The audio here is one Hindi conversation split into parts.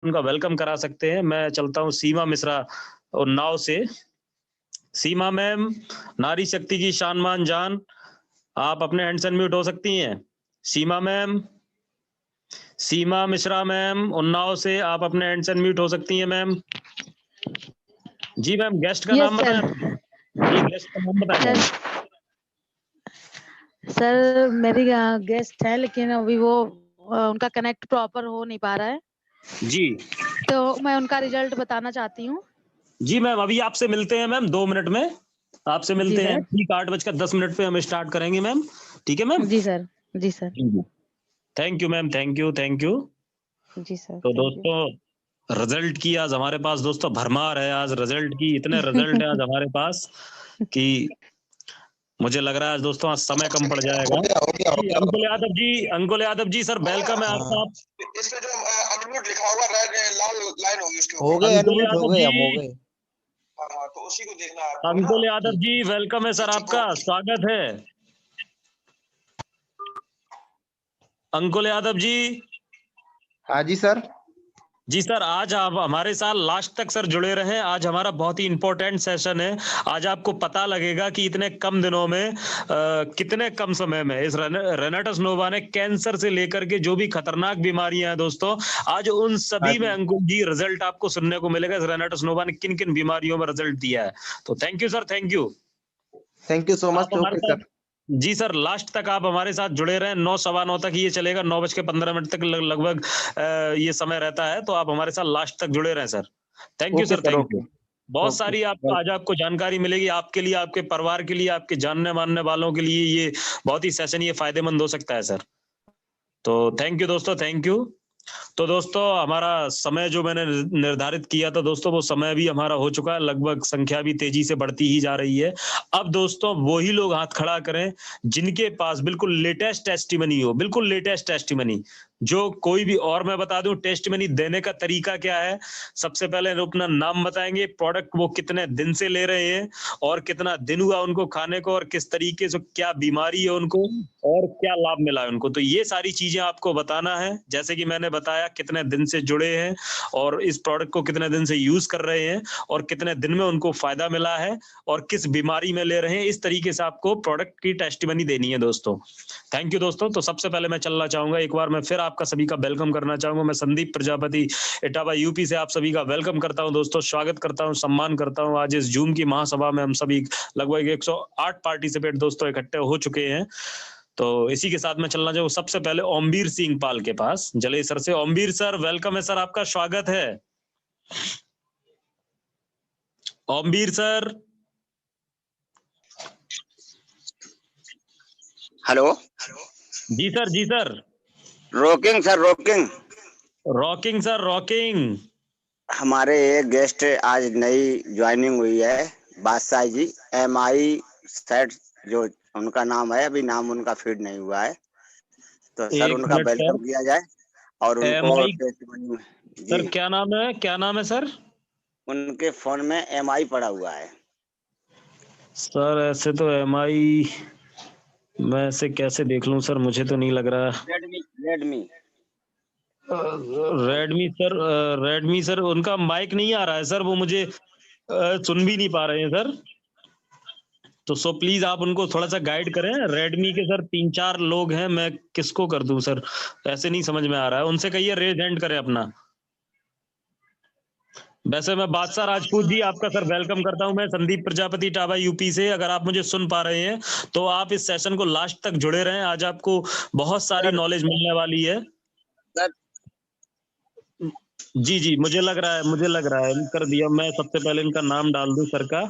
उनका वेलकम करा सकते हैं। मैं चलता हूँ सीमा मिश्रा और नाव से। सीमा मैम, नारी शक्ति की शान मान जान, आप अपने हैंड्स अनम्यूट हो सकती हैं। सीमा मैम, सीमा मिश्रा मैम उन्नाव से आप अपने हैंड्स अनम्यूट हो सकती हैं मैम। जी मैम, गेस्ट का नाम बताएं। जी, गेस्ट का नाम बताएं मैम। सर मेरी गेस्ट है, लेकिन अभी वो उनका कनेक्ट प्रॉपर हो नहीं पा रहा है जी, तो मैं उनका रिजल्ट बताना चाहती हूँ। जी मैम, अभी आपसे मिलते हैं मैम 2 मिनट में आपसे मिलते हैं। ठीक 8:10 पे हम स्टार्ट करेंगे मैम। ठीक है मैम। जी सर। जी sir. Thank you ma'am, thank you, thank you. जी सर। तो दोस्तों, रिजल्ट की आज हमारे पास दोस्तों भरमार है। आज रिजल्ट की इतने रिजल्ट है आज हमारे पास कि मुझे लग रहा है आज दोस्तों आज समय कम पड़ जाएगा। अंकुल यादव जी, अंकुल यादव जी सर, वेलकम है आपका। इसमें जो अनम्यूट लिखा होगा लाल लाइन होगी उसके हो गए, अनम्यूट हो गए, हम हो गए। हाँ, तो उसी को देखना है आपको। अंकुल यादव जी वेलकम है सर, आपका स्वागत है। अंकुल यादव जी। हाँ जी सर। जी सर, आज आप हमारे साथ लास्ट तक सर जुड़े रहें। आज हमारा बहुत ही इंपॉर्टेंट सेशन है। आज आपको पता लगेगा कि इतने कम दिनों में कितने कम समय में इस रेनाटस नोवा ने कैंसर से लेकर के जो भी खतरनाक बीमारियां हैं दोस्तों, आज उन सभी में अंकुल जी रिजल्ट आपको सुनने को मिलेगा। इस रेनाटस नोवा ने किन किन बीमारियों में रिजल्ट दिया है। तो thank you sir, thank you. Thank you so much. Okay sir. जी सर, लास्ट तक आप हमारे साथ जुड़े रहें। 9 सवा 9 तक ये चलेगा। 9:15 तक लगभग ये समय रहता है, तो आप हमारे साथ लास्ट तक जुड़े रहें sir. Thank you sir, thank you. बहुत सारी आज आपको जानकारी मिलेगी। आपके लिए, आपके परिवार के लिए, आपके जानने मानने वालों के लिए ये बहुत ही सेशन ये फायदेमंद हो सकता है सर। तो थैंक यू दोस्तों, थैंक यू। तो दोस्तों, हमारा समय जो मैंने निर्धारित किया था दोस्तों, वो समय भी हमारा हो चुका है। लगभग संख्या भी तेजी से बढ़ती ही जा रही है। अब दोस्तों वही लोग हाथ खड़ा करें जिनके पास बिल्कुल लेटेस्ट टेस्टिमनी हो, बिल्कुल लेटेस्ट टेस्टिमनी, जो कोई भी। और मैं बता दूं टेस्टिमनी देने का तरीका क्या है। सबसे पहले अपना नाम बताएंगे, प्रोडक्ट वो कितने दिन से ले रहे हैं और कितना दिन हुआ उनको खाने को, और किस तरीके से क्या बीमारी है उनको और क्या लाभ मिला है उनको। तो ये सारी चीजें आपको बताना है। जैसे कि मैंने बताया कितने दिन से जुड़े हैं और इस प्रोडक्ट को कितने दिन से यूज कर रहे हैं और कितने दिन में उनको फायदा मिला है और किस बीमारी में ले रहे हैं। इस तरीके से आपको प्रोडक्ट की टेस्टिमनी देनी है दोस्तों। थैंक यू दोस्तों। तो सबसे पहले मैं चलना चाहूंगा, एक बार मैं फिर आपका सभी का वेलकम करना चाहूंगा। मैं संदीप प्रजापति इटावा यूपी से आप सभी का वेलकम करता हूं दोस्तों, स्वागत करता हूं, सम्मान करता हूं। आज इस जूम की महासभा में हम सभी लगभग 108 पार्टिसिपेट दोस्तों इकट्ठे हो चुके हैं। तो इसी के साथ में चलना चाहूँ सबसे पहले ओमवीर सिंह पाल के पास, जलेसर से। ओमवीर सर वेलकम है सर, आपका स्वागत है। ओमवीर सर। हेलो। जी सर, जी sir. Rocking sir, rocking. Rocking sir, rocking. हमारे एक गेस्ट आज नई ज्वाइनिंग हुई है, बादशाह जी, MI सेट जो उनका नाम है, अभी नाम उनका फीड नहीं हुआ है, तो सर उनका वेलकम किया जाए और उनको सर क्या नाम है, क्या नाम है सर? उनके फोन में MI पड़ा हुआ है सर। ऐसे तो MI मैं ऐसे कैसे देख लूं सर, मुझे तो नहीं लग रहा। Redmi, Redmi Redmi sir, Redmi sir उनका माइक नहीं आ रहा है सर, वो मुझे सुन भी नहीं पा रहे हैं सर। तो सो प्लीज आप उनको थोड़ा सा गाइड करें। रेडमी के सर 3-4 लोग हैं, मैं किसको कर दूं सर, ऐसे नहीं समझ में आ रहा है। उनसे कहिए रेज हैंड करें अपना। वैसे मैं बादशाह राजपूत जी आपका सर वेलकम करता हूं। मैं संदीप प्रजापति इटावा यूपी से। अगर आप मुझे सुन पा रहे हैं तो आप इस सेशन को लास्ट तक जुड़े रहें। आज आपको बहुत सारी नॉलेज मिलने वाली है। जी जी, मुझे लग रहा है, मुझे लग रहा है कर दिया। मैं सबसे पहले इनका नाम डाल दूं सर का।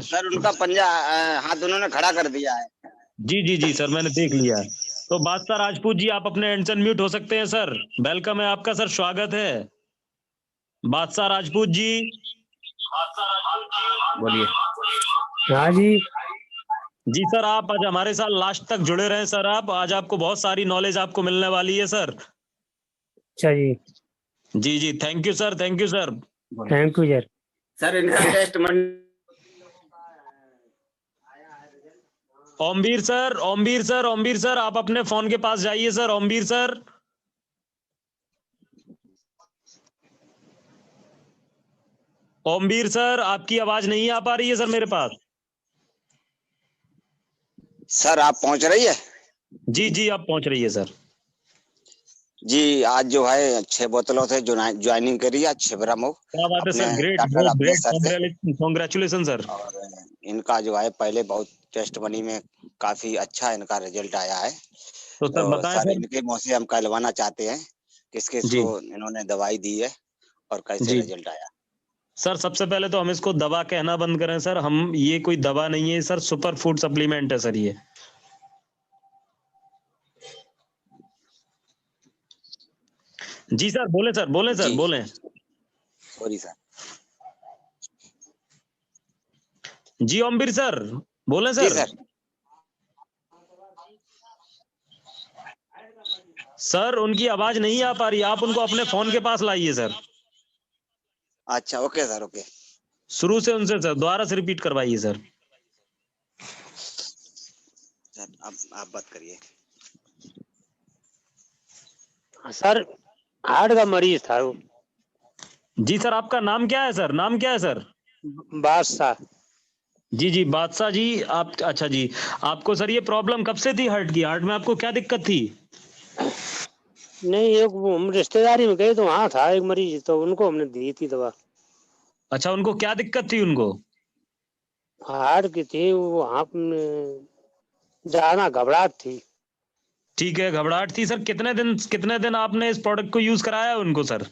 सर उनका पंजा हाथ उन्होंने खड़ा कर दिया है। जी जी जी सर, मैंने देख लिया। तो बादशाह राजपूत जी आप अपने एंड से अनम्यूट हो सकते हैं सर। वेलकम है आपका सर, स्वागत है बादशाह राजपूत जी। बोलिए। हाँ जी। जी सर, आप आज हमारे साथ लास्ट तक जुड़े रहे सर। आप आज आपको बहुत सारी नॉलेज आपको मिलने वाली है सर। अच्छा जी। जी जी, thank you sir, thank you sir. Thank you sir. Sir इनका test Omvir sir, Omvir sir, Omvir sir, आप अपने फोन के पास जाइए sir. Omvir sir, Omvir sir, आपकी आवाज नहीं आ पा रही है सर मेरे पास। सर आप पहुंच रही है? जी जी, आप पहुंच रही है सर। जी, आज जो है 6 बोतलों से ज्वाइनिंग करी है छिबरामऊ। क्या बात है sir, great, doctor Awadhesh sir से। Congratulation sir. और इनका जो है पहले बहुत टेस्ट मनी में काफी अच्छा इनका रिजल्ट आया है। तो सर तो बताएं सर सर। इनके मुंह से हम कहलवाना चाहते हैं किस किस जी को इन्होंने दवाई दी है और कैसे जी रिजल्ट आया। सर, सबसे पहले तो हम इसको दवा कहना बंद करें सर। हम, ये कोई दवा नहीं है सर, सुपर फूड सप्लीमेंट है सर ये। जी सर, बोले सर, बोले सर, जी बोले। Sorry sir. जी ओमवीर सर, बोले जी सर। सर। सर उनकी आवाज नहीं आ पा रही, आप उनको अपने फोन के पास लाइए सर। अच्छा ओके सर, ओके। शुरू से उनसे सर दोबारा से रिपीट करवाइए सर। सर अब आप बात करिए। सर हार्ट का मरीज था वो। जी सर, आपका नाम क्या है सर? नाम क्या है सर? बादशाह। जी जी, बादशाह जी। आप, अच्छा जी, आपको सर ये प्रॉब्लम कब से थी हार्ट की? हार्ट में आपको क्या दिक्कत थी? नहीं, एक वो हम रिश्तेदारी में गए तो वहाँ था एक मरीज, तो उनको हमने दी थी दवा। अच्छा, उनको क्या दिक्कत थी उनको? हार्ट की थी वो, वहाँ ज्यादा घबराहट थी। ठीक है, घबराहट थी सर। कितने दिन आपने इस प्रोडक्ट को यूज कराया उनको सर?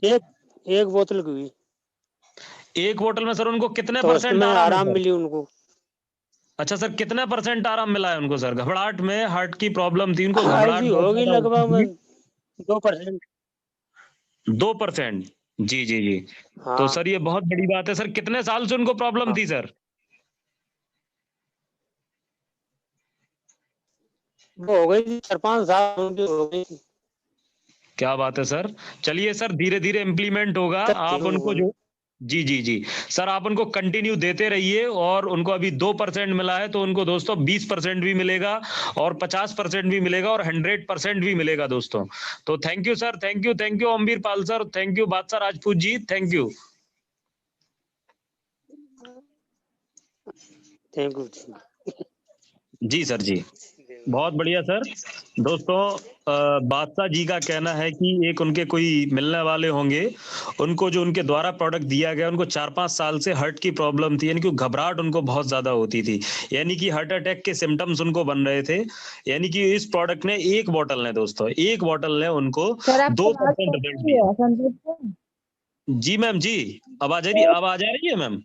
एक बोतल की हुई एक बोतल में सर उनको कितने तो परसेंट उसमें आराम है आराम सर? मिली उनको। अच्छा सर, कितने परसेंट आराम मिला है उनको सर? घबराहट में, हार्ट की प्रॉब्लम थी उनको, हाँ घबराहट जी, बहुत होगी ज्यादा होती लगभग थी। 2%। 2%? जी जी जी। तो हाँ, सर ये बहुत बड़ी बात है सर। कितने साल से उनको प्रॉब्लम हाँ। थी सर? वो हो गई थी 4-5 साल उनकी हो गई थी। क्या बात है सर। चलिए सर, धीरे धीरे इम्प्लीमेंट होगा। दिक्कत थी आप उनको जो, जी जी जी सर, आप उनको कंटिन्यू देते रहिए। और उनको अभी 2% मिला है, तो उनको दोस्तों 20% भी मिलेगा, और 50% भी मिलेगा, और 100% भी मिलेगा दोस्तों। तो thank you sir, thank you, thank you Omvir Pal sir, thank you Badshah Rajput ji, thank you. Thank you. जी सर, जी बहुत बढ़िया सर। दोस्तों, बादशाह जी का कहना है कि एक उनके कोई मिलने वाले होंगे, उनको जो उनके द्वारा प्रोडक्ट दिया गया, उनको 4-5 साल से हार्ट की प्रॉब्लम थी, यानी कि घबराहट उनको बहुत ज्यादा होती थी, यानी कि हार्ट अटैक के सिम्टम्स उनको बन रहे थे। यानी कि इस प्रोडक्ट ने, एक बोतल ने दोस्तों, एक बोतल ने उनको 2% रिजल्ट दिया। जी मैम, जी आवाज आ रही है मैम?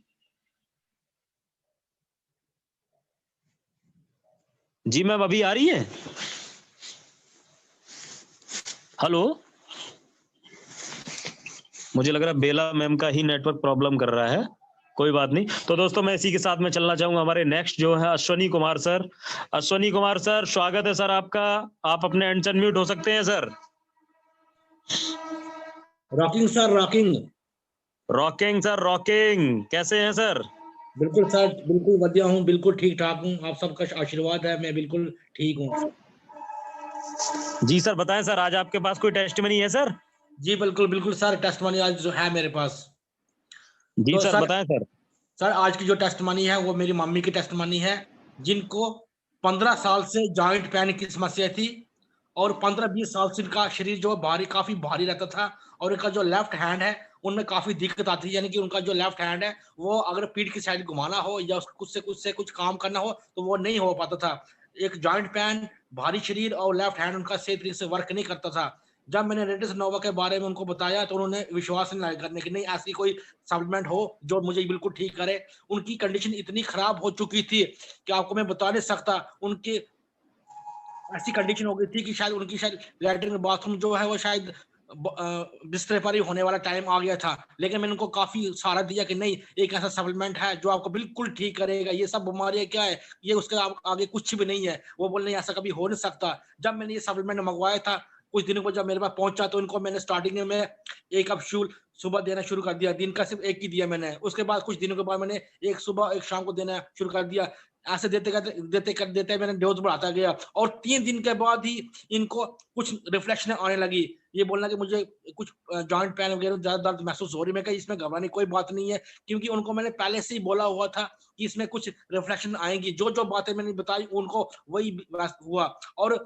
जी मैम, अभी आ रही है? हेलो, मुझे लग रहा है बेला मैम का ही नेटवर्क प्रॉब्लम कर रहा है। कोई बात नहीं। तो दोस्तों, मैं इसी के साथ में चलना चाहूंगा। हमारे नेक्स्ट जो है अश्वनी कुमार सर। अश्वनी कुमार सर, स्वागत है सर आपका। आप अपने एंड से अनम्यूट हो सकते हैं sir. Rocking sir, rocking. Rocking sir, rocking. कैसे हैं सर? बिल्कुल सर, बिल्कुल बढ़िया हूँ, बिल्कुल ठीक ठाक हूँ। आप सबका आशीर्वाद है, मैं बिल्कुल ठीक हूँ। जी सर, बताएं सर, आज आपके पास कोई टेस्टिमनी है सर? जी बिल्कुल बिल्कुल सर, टेस्टमनी आज जो है मेरे पास। जी तो सर, बताएं सर। सर आज की जो टेस्टमनी है वो मेरी मम्मी की टेस्टमनी है, जिनको 15 साल से जॉइंट पेन की समस्या थी, और 15-20 साल से इनका शरीर जो भारी, काफी भारी रहता था, और इनका जो लेफ्ट हैंड है उनमें काफी दिक्कत आती है। यानी कि उनका जो लेफ्ट हैंड है, वो अगर पीठ की साइड घुमाना हो या कुछ से कुछ काम करना हो तो वो नहीं हो पाता था। एक जॉइंट पेन, भारी शरीर और लेफ्ट हैंड उनका सही तरीके से वर्क नहीं करता था। जब मैंने रेडिस नोवा के बारे में उनको बताया तो उन्होंने विश्वास नहीं करने की, नहीं ऐसी कोई सप्लीमेंट हो जो मुझे बिल्कुल ठीक करे। उनकी कंडीशन इतनी खराब हो चुकी थी कि आपको मैं बता नहीं सकता। उनकी ऐसी कंडीशन हो गई थी कि शायद उनकी लैट्रिन बाथरूम जो है वो शायद बिस्तर पर ही होने वाला टाइम आ गया था। लेकिन मैंने उनको काफी सहारा दिया कि नहीं, एक ऐसा सप्लीमेंट है जो आपको बिल्कुल ठीक करेगा, ये सब बीमारियां क्या है, ये उसके आगे कुछ भी नहीं है। वो बोल नहीं, ऐसा कभी हो नहीं सकता। जब मैंने ये सप्लीमेंट मंगवाया था, कुछ दिनों को जब मेरे पास पहुंचा तो इनको मैंने स्टार्टिंग में एक कैप्सूल सुबह देना शुरू कर दिया, दिन का सिर्फ एक ही दिया मैंने। उसके बाद कुछ दिनों के बाद मैंने एक सुबह एक शाम को देना शुरू कर दिया। ऐसे देते मैंने डोज बढ़ाता गया और 3 दिन के बाद ही इनको कुछ रिफ्लेक्शन आने लगी। ये बोलना कि मुझे कुछ जॉइंट पेन वगैरह ज्यादा दर्द महसूस हो रही है। मैं कहा इसमें घबराने कोई बात नहीं है, क्योंकि उनको मैंने पहले से ही बोला हुआ था कि इसमें कुछ रिफ्लेक्शन आएंगी। जो जो बातें मैंने बताई उनको वही हुआ। और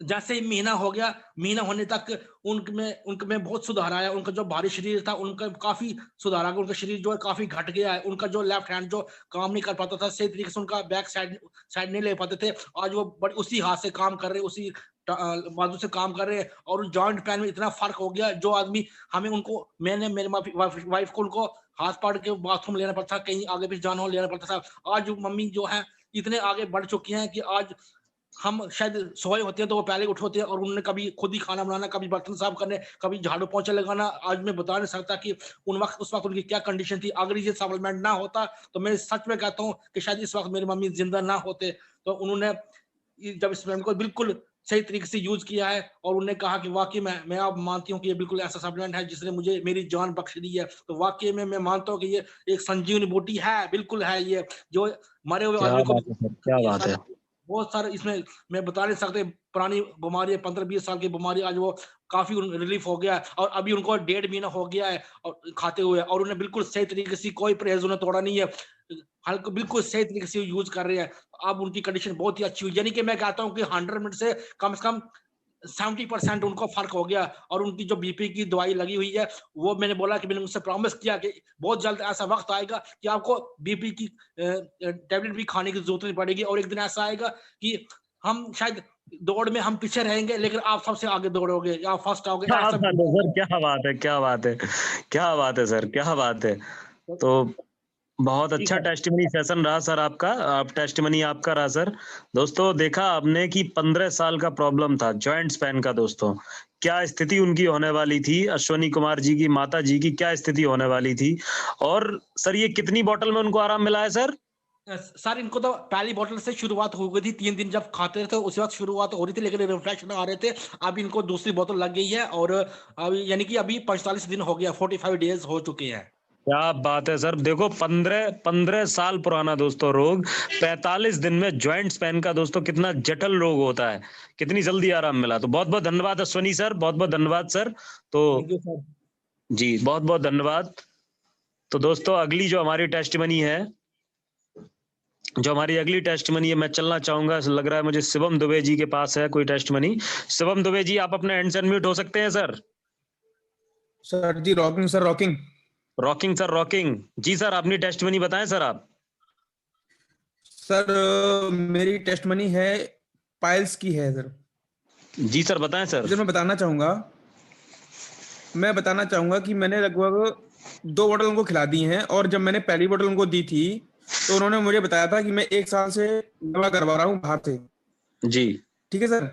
जैसे ही महीना हो गया, महीना होने तक उनमें बहुत सुधार आया। उनका जो भारी शरीर था उनका काफी सुधार आ गया। उनका शरीर जो है काफी घट गया है। उनका जो लेफ्ट हैंड जो काम नहीं कर पाता था सही तरीके से, उनका बैक साइड नहीं ले पाते थे, आज वो बड़ी उसी हाथ से काम कर रहे, उसी बाजू से काम कर रहे हैं। और जॉइंट पेन में इतना फर्क हो गया, जो आदमी हमें उनको मैंने मेरे वाइफ को उनको हाथ पाड़ के बाथरूम लेना पड़ता था, कहीं आगे पीछे जाना हो लेना पड़ता था। आज मम्मी जो है इतने आगे बढ़ चुकी हैं कि आज हम शायद सोए होते हैं तो वो पहले उठ होते हैं और उन्होंने कभी खुद ही खाना बनाना, कभी बर्तन साफ करने, कभी झाड़ू पोंछा लगाना। आज मैं बता नहीं सकता कि उस वक्त उनकी क्या कंडीशन थी। अगर ये सप्लीमेंट ना होता तो मैं सच में कहता हूँ कि शायद इस वक्त मेरी मम्मी जिंदा ना होते। तो उन्होंने जब इस सप्लीमेंट को बिल्कुल सही तरीके से यूज किया है और उन्होंने कहा कि वाकई मैं अब मानती हूँ कि ये बिल्कुल ऐसा सप्लीमेंट है जिसने मुझे मेरी जान बख्श दी है। तो वाकई में मैं मानता हूँ कि ये एक संजीवनी बूटी है, बिल्कुल है। ये जो मरे हुए आदमी को, क्या बात है, बहुत सारे इसमें मैं बता नहीं सकते, पुरानी बीमारी 15-20 साल की बीमारी आज वो काफी रिलीफ हो गया है। और अभी उनको 1.5 महीना हो गया है और खाते हुए, और उन्हें बिल्कुल सही तरीके से कोई परहेज उन्हें तोड़ा नहीं है, हल्का बिल्कुल सही तरीके से यूज कर रहे हैं। अब उनकी कंडीशन बहुत ही अच्छी हुई, यानी कि मैं कहता हूँ कि 100 मिनट से कम 70% उनको फर्क हो गया। और उनकी जो बीपी की दवाई लगी हुई है वो मैंने बोला कि मैंने उनसे प्रॉमिस किया कि बहुत जल्द ऐसा वक्त आएगा कि आपको बीपी की टेबलेट भी खाने की जरूरत नहीं पड़ेगी। और एक दिन ऐसा आएगा कि हम शायद दौड़ में हम पीछे रहेंगे लेकिन आप सबसे आगे दौड़ोगे या फर्स्ट आओगे। क्या बात है सर, क्या बात है, क्या बात है, क्या बात है सर, क्या बात है। तो बहुत अच्छा टेस्टिमनी सेशन रहा सर आपका, आप टेस्टिमनी आपका रहा सर। दोस्तों देखा आपने कि 15 साल का प्रॉब्लम था जॉइंट स्पैन का। दोस्तों क्या स्थिति उनकी होने वाली थी, अश्वनी कुमार जी की माता जी की क्या स्थिति होने वाली थी। और सर ये कितनी बोतल में उनको आराम मिला है सर? सर इनको तो पहली बोतल से शुरुआत हो गई थी, 3 दिन जब खाते थे उसी वक्त शुरुआत हो रही थी, लेकिन रिफ्लेक्शन आ रहे थे। अब इनको दूसरी बोतल लग गई है और अभी यानी कि अभी 45 दिन हो गया, 45 डेज हो चुके हैं। क्या बात है सर। देखो 15 साल पुराना दोस्तों रोग 45 दिन में जॉइंट स्पैन का दोस्तों कितना जटिल रोग होता है, कितनी जल्दी आराम मिला। तो बहुत बहुत धन्यवाद अश्वनी सर, बहुत बहुत धन्यवाद सर। तो जी बहुत बहुत धन्यवाद। तो दोस्तों अगली जो हमारी टेस्टिमनी है, मैं चलना चाहूंगा, लग रहा है मुझे शिवम दुबे जी के पास है कोई टेस्टिमनी। शिवम दुबे जी आप अपने एंड से अनम्यूट हो सकते हैं सर। सर जी rocking sir, rocking sir rocking जी सर, अपनी टेस्टिमनी बताएं सर आप। सर मेरी टेस्टिमनी है पाइल्स की है सर। जी सर बताएं सर। जो मैं बताना चाहूंगा कि मैंने लगभग 2 बोतल उनको खिला दी हैं, और जब मैंने पहली बोतल उनको दी थी तो उन्होंने मुझे बताया था कि मैं 1 साल से दवा करवा रहा हूँ बाहर से। जी ठीक है सर।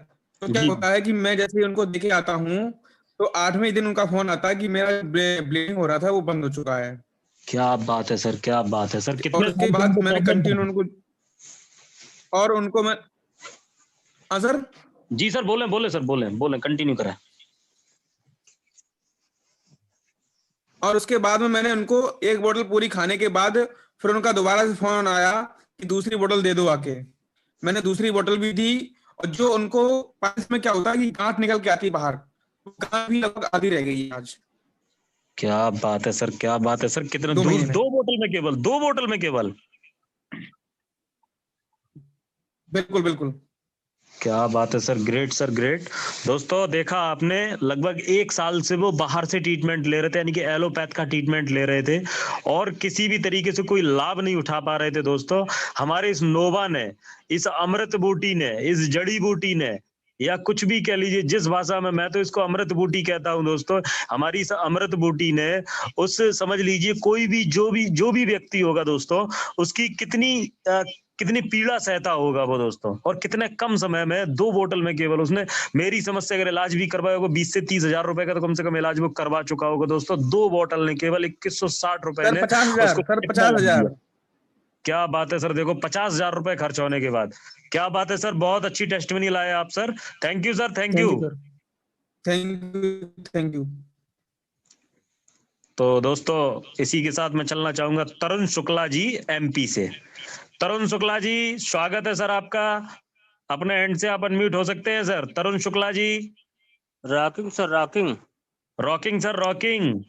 तो क्या होता है कि मैं जैसे ही उनको देखे आता हूँ तो 8वें दिन उनका फोन आता है कि मेरा ब्लीडिंग हो रहा था वो बंद हो चुका है। क्या बात है सर, क्या बात है सर। कितने उसके बाद मैंने कंटिन्यू उनको मैं सर जी सर बोले सर, बोले कंटिन्यू करें। और उसके बाद में मैंने उनको 1 बोतल पूरी खाने के बाद फिर उनका दोबारा से फोन आया कि दूसरी बोतल दे दो आके। मैंने दूसरी बोतल भी दी, और जो उनको पाइल्स में क्या होता है कि गांठ निकल के आती बाहर, गांठ भी लगभग आधी रह गई आज। क्या बात है सर, क्या बात है सर। कितने 2 बोतल में केवल 2 बोतल में केवल। बिल्कुल क्या बात है सर, ग्रेट सर ग्रेट। दोस्तों देखा आपने लगभग 1 साल से वो बाहर से ट्रीटमेंट ले रहे थे, यानी कि एलोपैथ का ट्रीटमेंट ले रहे थे और किसी भी तरीके से कोई लाभ नहीं उठा पा रहे थे। दोस्तों हमारे इस नोवा ने, इस अमृत बूटी ने, इस जड़ी बूटी ने, या कुछ भी कह लीजिए जिस भाषा में, मैं तो इसको अमृत बूटी कहता हूं दोस्तों। हमारी इस अमृत बूटी ने उस समझ लीजिए कोई भी जो भी व्यक्ति होगा दोस्तों, उसकी कितनी पीड़ा सहता होगा वो दोस्तों, और कितने कम समय में 2 बोतल में केवल उसने मेरी समझ से अगर इलाज भी करवाया होगा 20 से 30 हजार रुपए का तो कम से कम इलाज वो करवा चुका होगा दोस्तों। 2 बोतल ने केवल 2160 रुपए ने 50,000। क्या बात है सर। देखो 50,000 रुपए खर्च होने के बाद, क्या बात है सर। बहुत अच्छी टेस्टिमनी लाए आप sir. Thank you sir, thank you. Thank you. तो दोस्तों इसी के साथ मैं चलना चाहूंगा तरुण शुक्ला जी एमपी से। तरुण शुक्ला जी स्वागत है सर आपका। अपने एंड से आप अनम्यूट हो सकते हैं sir. Tarun Shukla ji. Rocking sir, rocking. Rocking sir, rocking.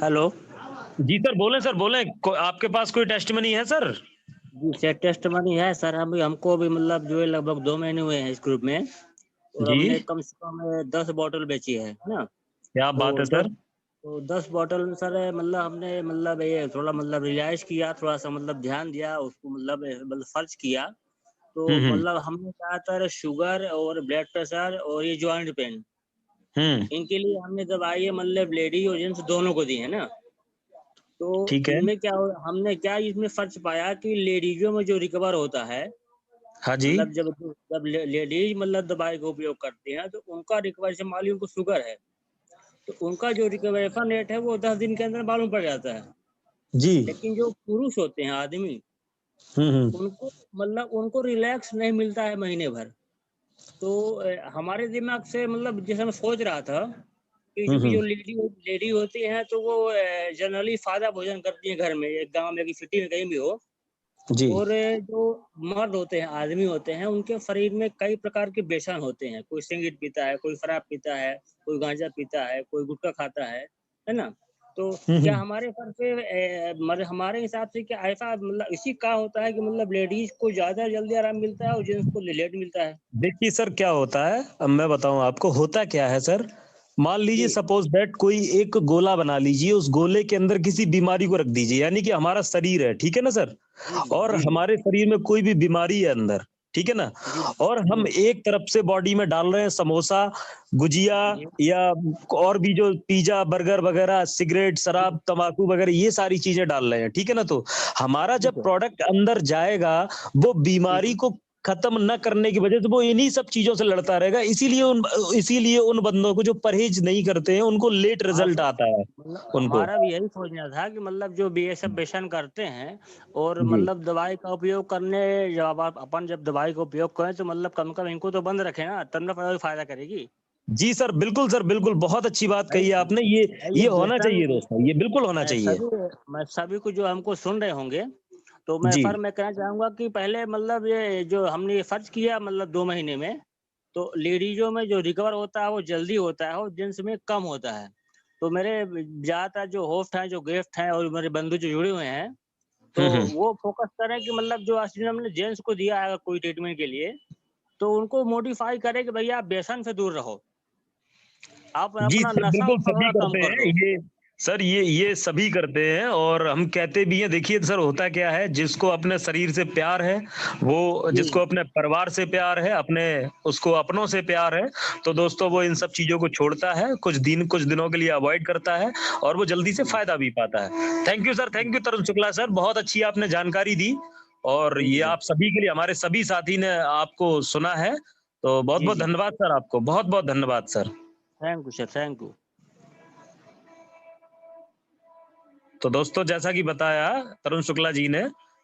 Hello जी सर बोले सर, बोले। आपके पास कोई टेस्टिमनी है सर? जी सर, टेस्ट मनी है सर। हमको भी मतलब जो है लगभग 2 महीने हुए हैं इस ग्रुप में, और जी हमने कम से कम 10 बॉटल बेची है ना। क्या बात है सर। तो 10 बॉटल में सर मतलब हमने मतलब ये थोड़ा मतलब रियलाइज किया, थोड़ा सा मतलब ध्यान दिया उसको, मतलब सर्च किया। तो मतलब हमने ज्यादातर शुगर और ब्लड प्रेशर और ये जॉइंट पेन, इनके लिए हमने दवाई मतलब लेडीज और जेंट्स दोनों को दी है ना। तो ठीक है। इनमें क्या हमने क्या इसमें सर्च पाया कि लेडीजों में जो रिकवर होता है, हाँ जी। मतलब जब लेडीज मतलब दवाई का उपयोग करते हैं तो उनका रिकवर, से मान ली उनको शुगर है तो उनका जो रिकवरेशन रेट है वो 10 दिन के अंदर मालूम पड़ जाता है। जी। लेकिन जो पुरुष होते हैं आदमी, उनको मतलब उनको रिलैक्स नहीं मिलता है महीने भर। तो हमारे दिमाग से मतलब जैसे मैं सोच रहा था कि जो लेडी होती है तो वो जनरली सादा भोजन करती है घर में, एक गांव में, एक सिटी में, कहीं भी हो। जी। और जो मर्द होते हैं, आदमी होते हैं, उनके शरीर में कई प्रकार के व्यसन होते हैं। कोई सिगरेट पीता है, कोई शराब पीता है, कोई गांजा पीता है, कोई गुटखा खाता है ना। तो क्या हमारे सर पे मतलब हमारे हिसाब से क्या ऐसा मतलब इसी का होता है कि मतलब लेडीज को ज्यादा जल्दी आराम मिलता है और जेंट्स को लेट मिलता है? देखिए सर क्या होता है, अब मैं बताऊं आपको होता क्या है सर। मान लीजिए सपोज दैट कोई एक गोला बना लीजिए, उस गोले के अंदर किसी बीमारी को रख दीजिए, यानी कि हमारा शरीर है, ठीक है ना सर। और हमारे शरीर में कोई भी बीमारी है अंदर, ठीक है ना। और हम एक तरफ से बॉडी में डाल रहे हैं समोसा, गुजिया, या और भी जो पिज्जा, बर्गर वगैरह, सिगरेट, शराब, तंबाकू वगैरह, ये सारी चीजें डाल रहे हैं, ठीक है ना। तो हमारा जब प्रोडक्ट अंदर जाएगा, वो बीमारी को खत्म न करने की वजह से वो इन्हीं सब चीजों से लड़ता रहेगा। इसीलिए उन बंदों को जो परहेज नहीं करते हैं उनको लेट रिजल्ट आता है। मतलब उनको हमारा भी यही सोचना था कि मतलब जो भी ये सब व्यसन करते हैं और जी मतलब दवाई का उपयोग करने, जब अपन जब दवाई का उपयोग करें तो मतलब कम से कम इनको तो बंद रखें ना, तब ना फायदा करेगी। जी सर, बिल्कुल सर, बिल्कुल बहुत अच्छी बात कही है आपने। ये होना चाहिए दोस्तों, ये बिल्कुल होना चाहिए। मैं सभी को जो हमको सुन रहे होंगे, तो मैं जी मैं कहना चाहूंगा कि पहले मतलब ये जो हमने ये सर्च किया मतलब 2 महीने में, तो लेडीजों में जो रिकवर होता है वो जल्दी होता है और जेंट्स में कम होता है। तो मेरे ज्यादातर जो होस्ट हैं, जो गेस्ट हैं और मेरे बंधु जो जुड़े हुए हैं, तो वो फोकस करें कि मतलब जो असली हमने जेंट्स को दिया है कोई ट्रीटमेंट के लिए, तो उनको मोडिफाई करें कि भैया आप व्यसन से दूर रहो, आप जी अपना सर, नशा बिल्कुल सभी थोड़ा कम करते कर हैं दो। ये। सर ये सभी करते हैं और हम कहते भी हैं। देखिए सर होता क्या है, जिसको अपने शरीर से प्यार है, वो जिसको अपने परिवार से प्यार है, अपने उसको अपनों से प्यार है, तो दोस्तों वो इन सब चीजों को छोड़ता है, कुछ दिनों के लिए अवॉइड करता है और वो जल्दी से फायदा भी पाता है। Thank you sir, thank you Tarun Shukla sir, बहुत अच्छी आपने जानकारी दी। और ये आप सभी के लिए, हमारे सभी साथी ने आपको सुना है, तो बहुत बहुत धन्यवाद सर, आपको बहुत बहुत धन्यवाद sir. Thank you sir, thank you. तो दोस्तों जैसा कि बताया तरुण शुक्ला जी ने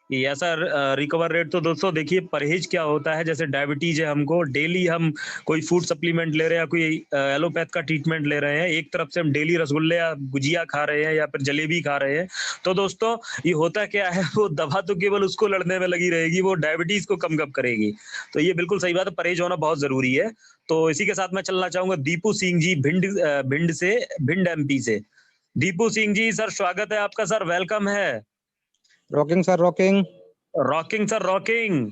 कि ऐसा रिकवर रेट, तो दोस्तों देखिए परहेज क्या होता है। जैसे डायबिटीज है, हमको डेली हम कोई फूड सप्लीमेंट ले रहे हैं, कोई एलोपैथ का ट्रीटमेंट ले रहे हैं, एक तरफ से हम डेली रसगुल्ले या गुजिया खा रहे हैं या फिर जलेबी खा रहे हैं, तो दोस्तों ये होता क्या है, वो दवा तो केवल उसको लड़ने में लगी रहेगी, वो डायबिटीज को कम कब करेगी। तो ये बिल्कुल सही बात है, परहेज होना बहुत जरूरी है। तो इसी के साथ मैं चलना चाहूंगा दीपू सिंह जी भिंड एमपी से। दीपू सिंह जी सर, स्वागत है आपका सर, वेलकम है। Rocking sir, rocking. Rocking sir, rocking.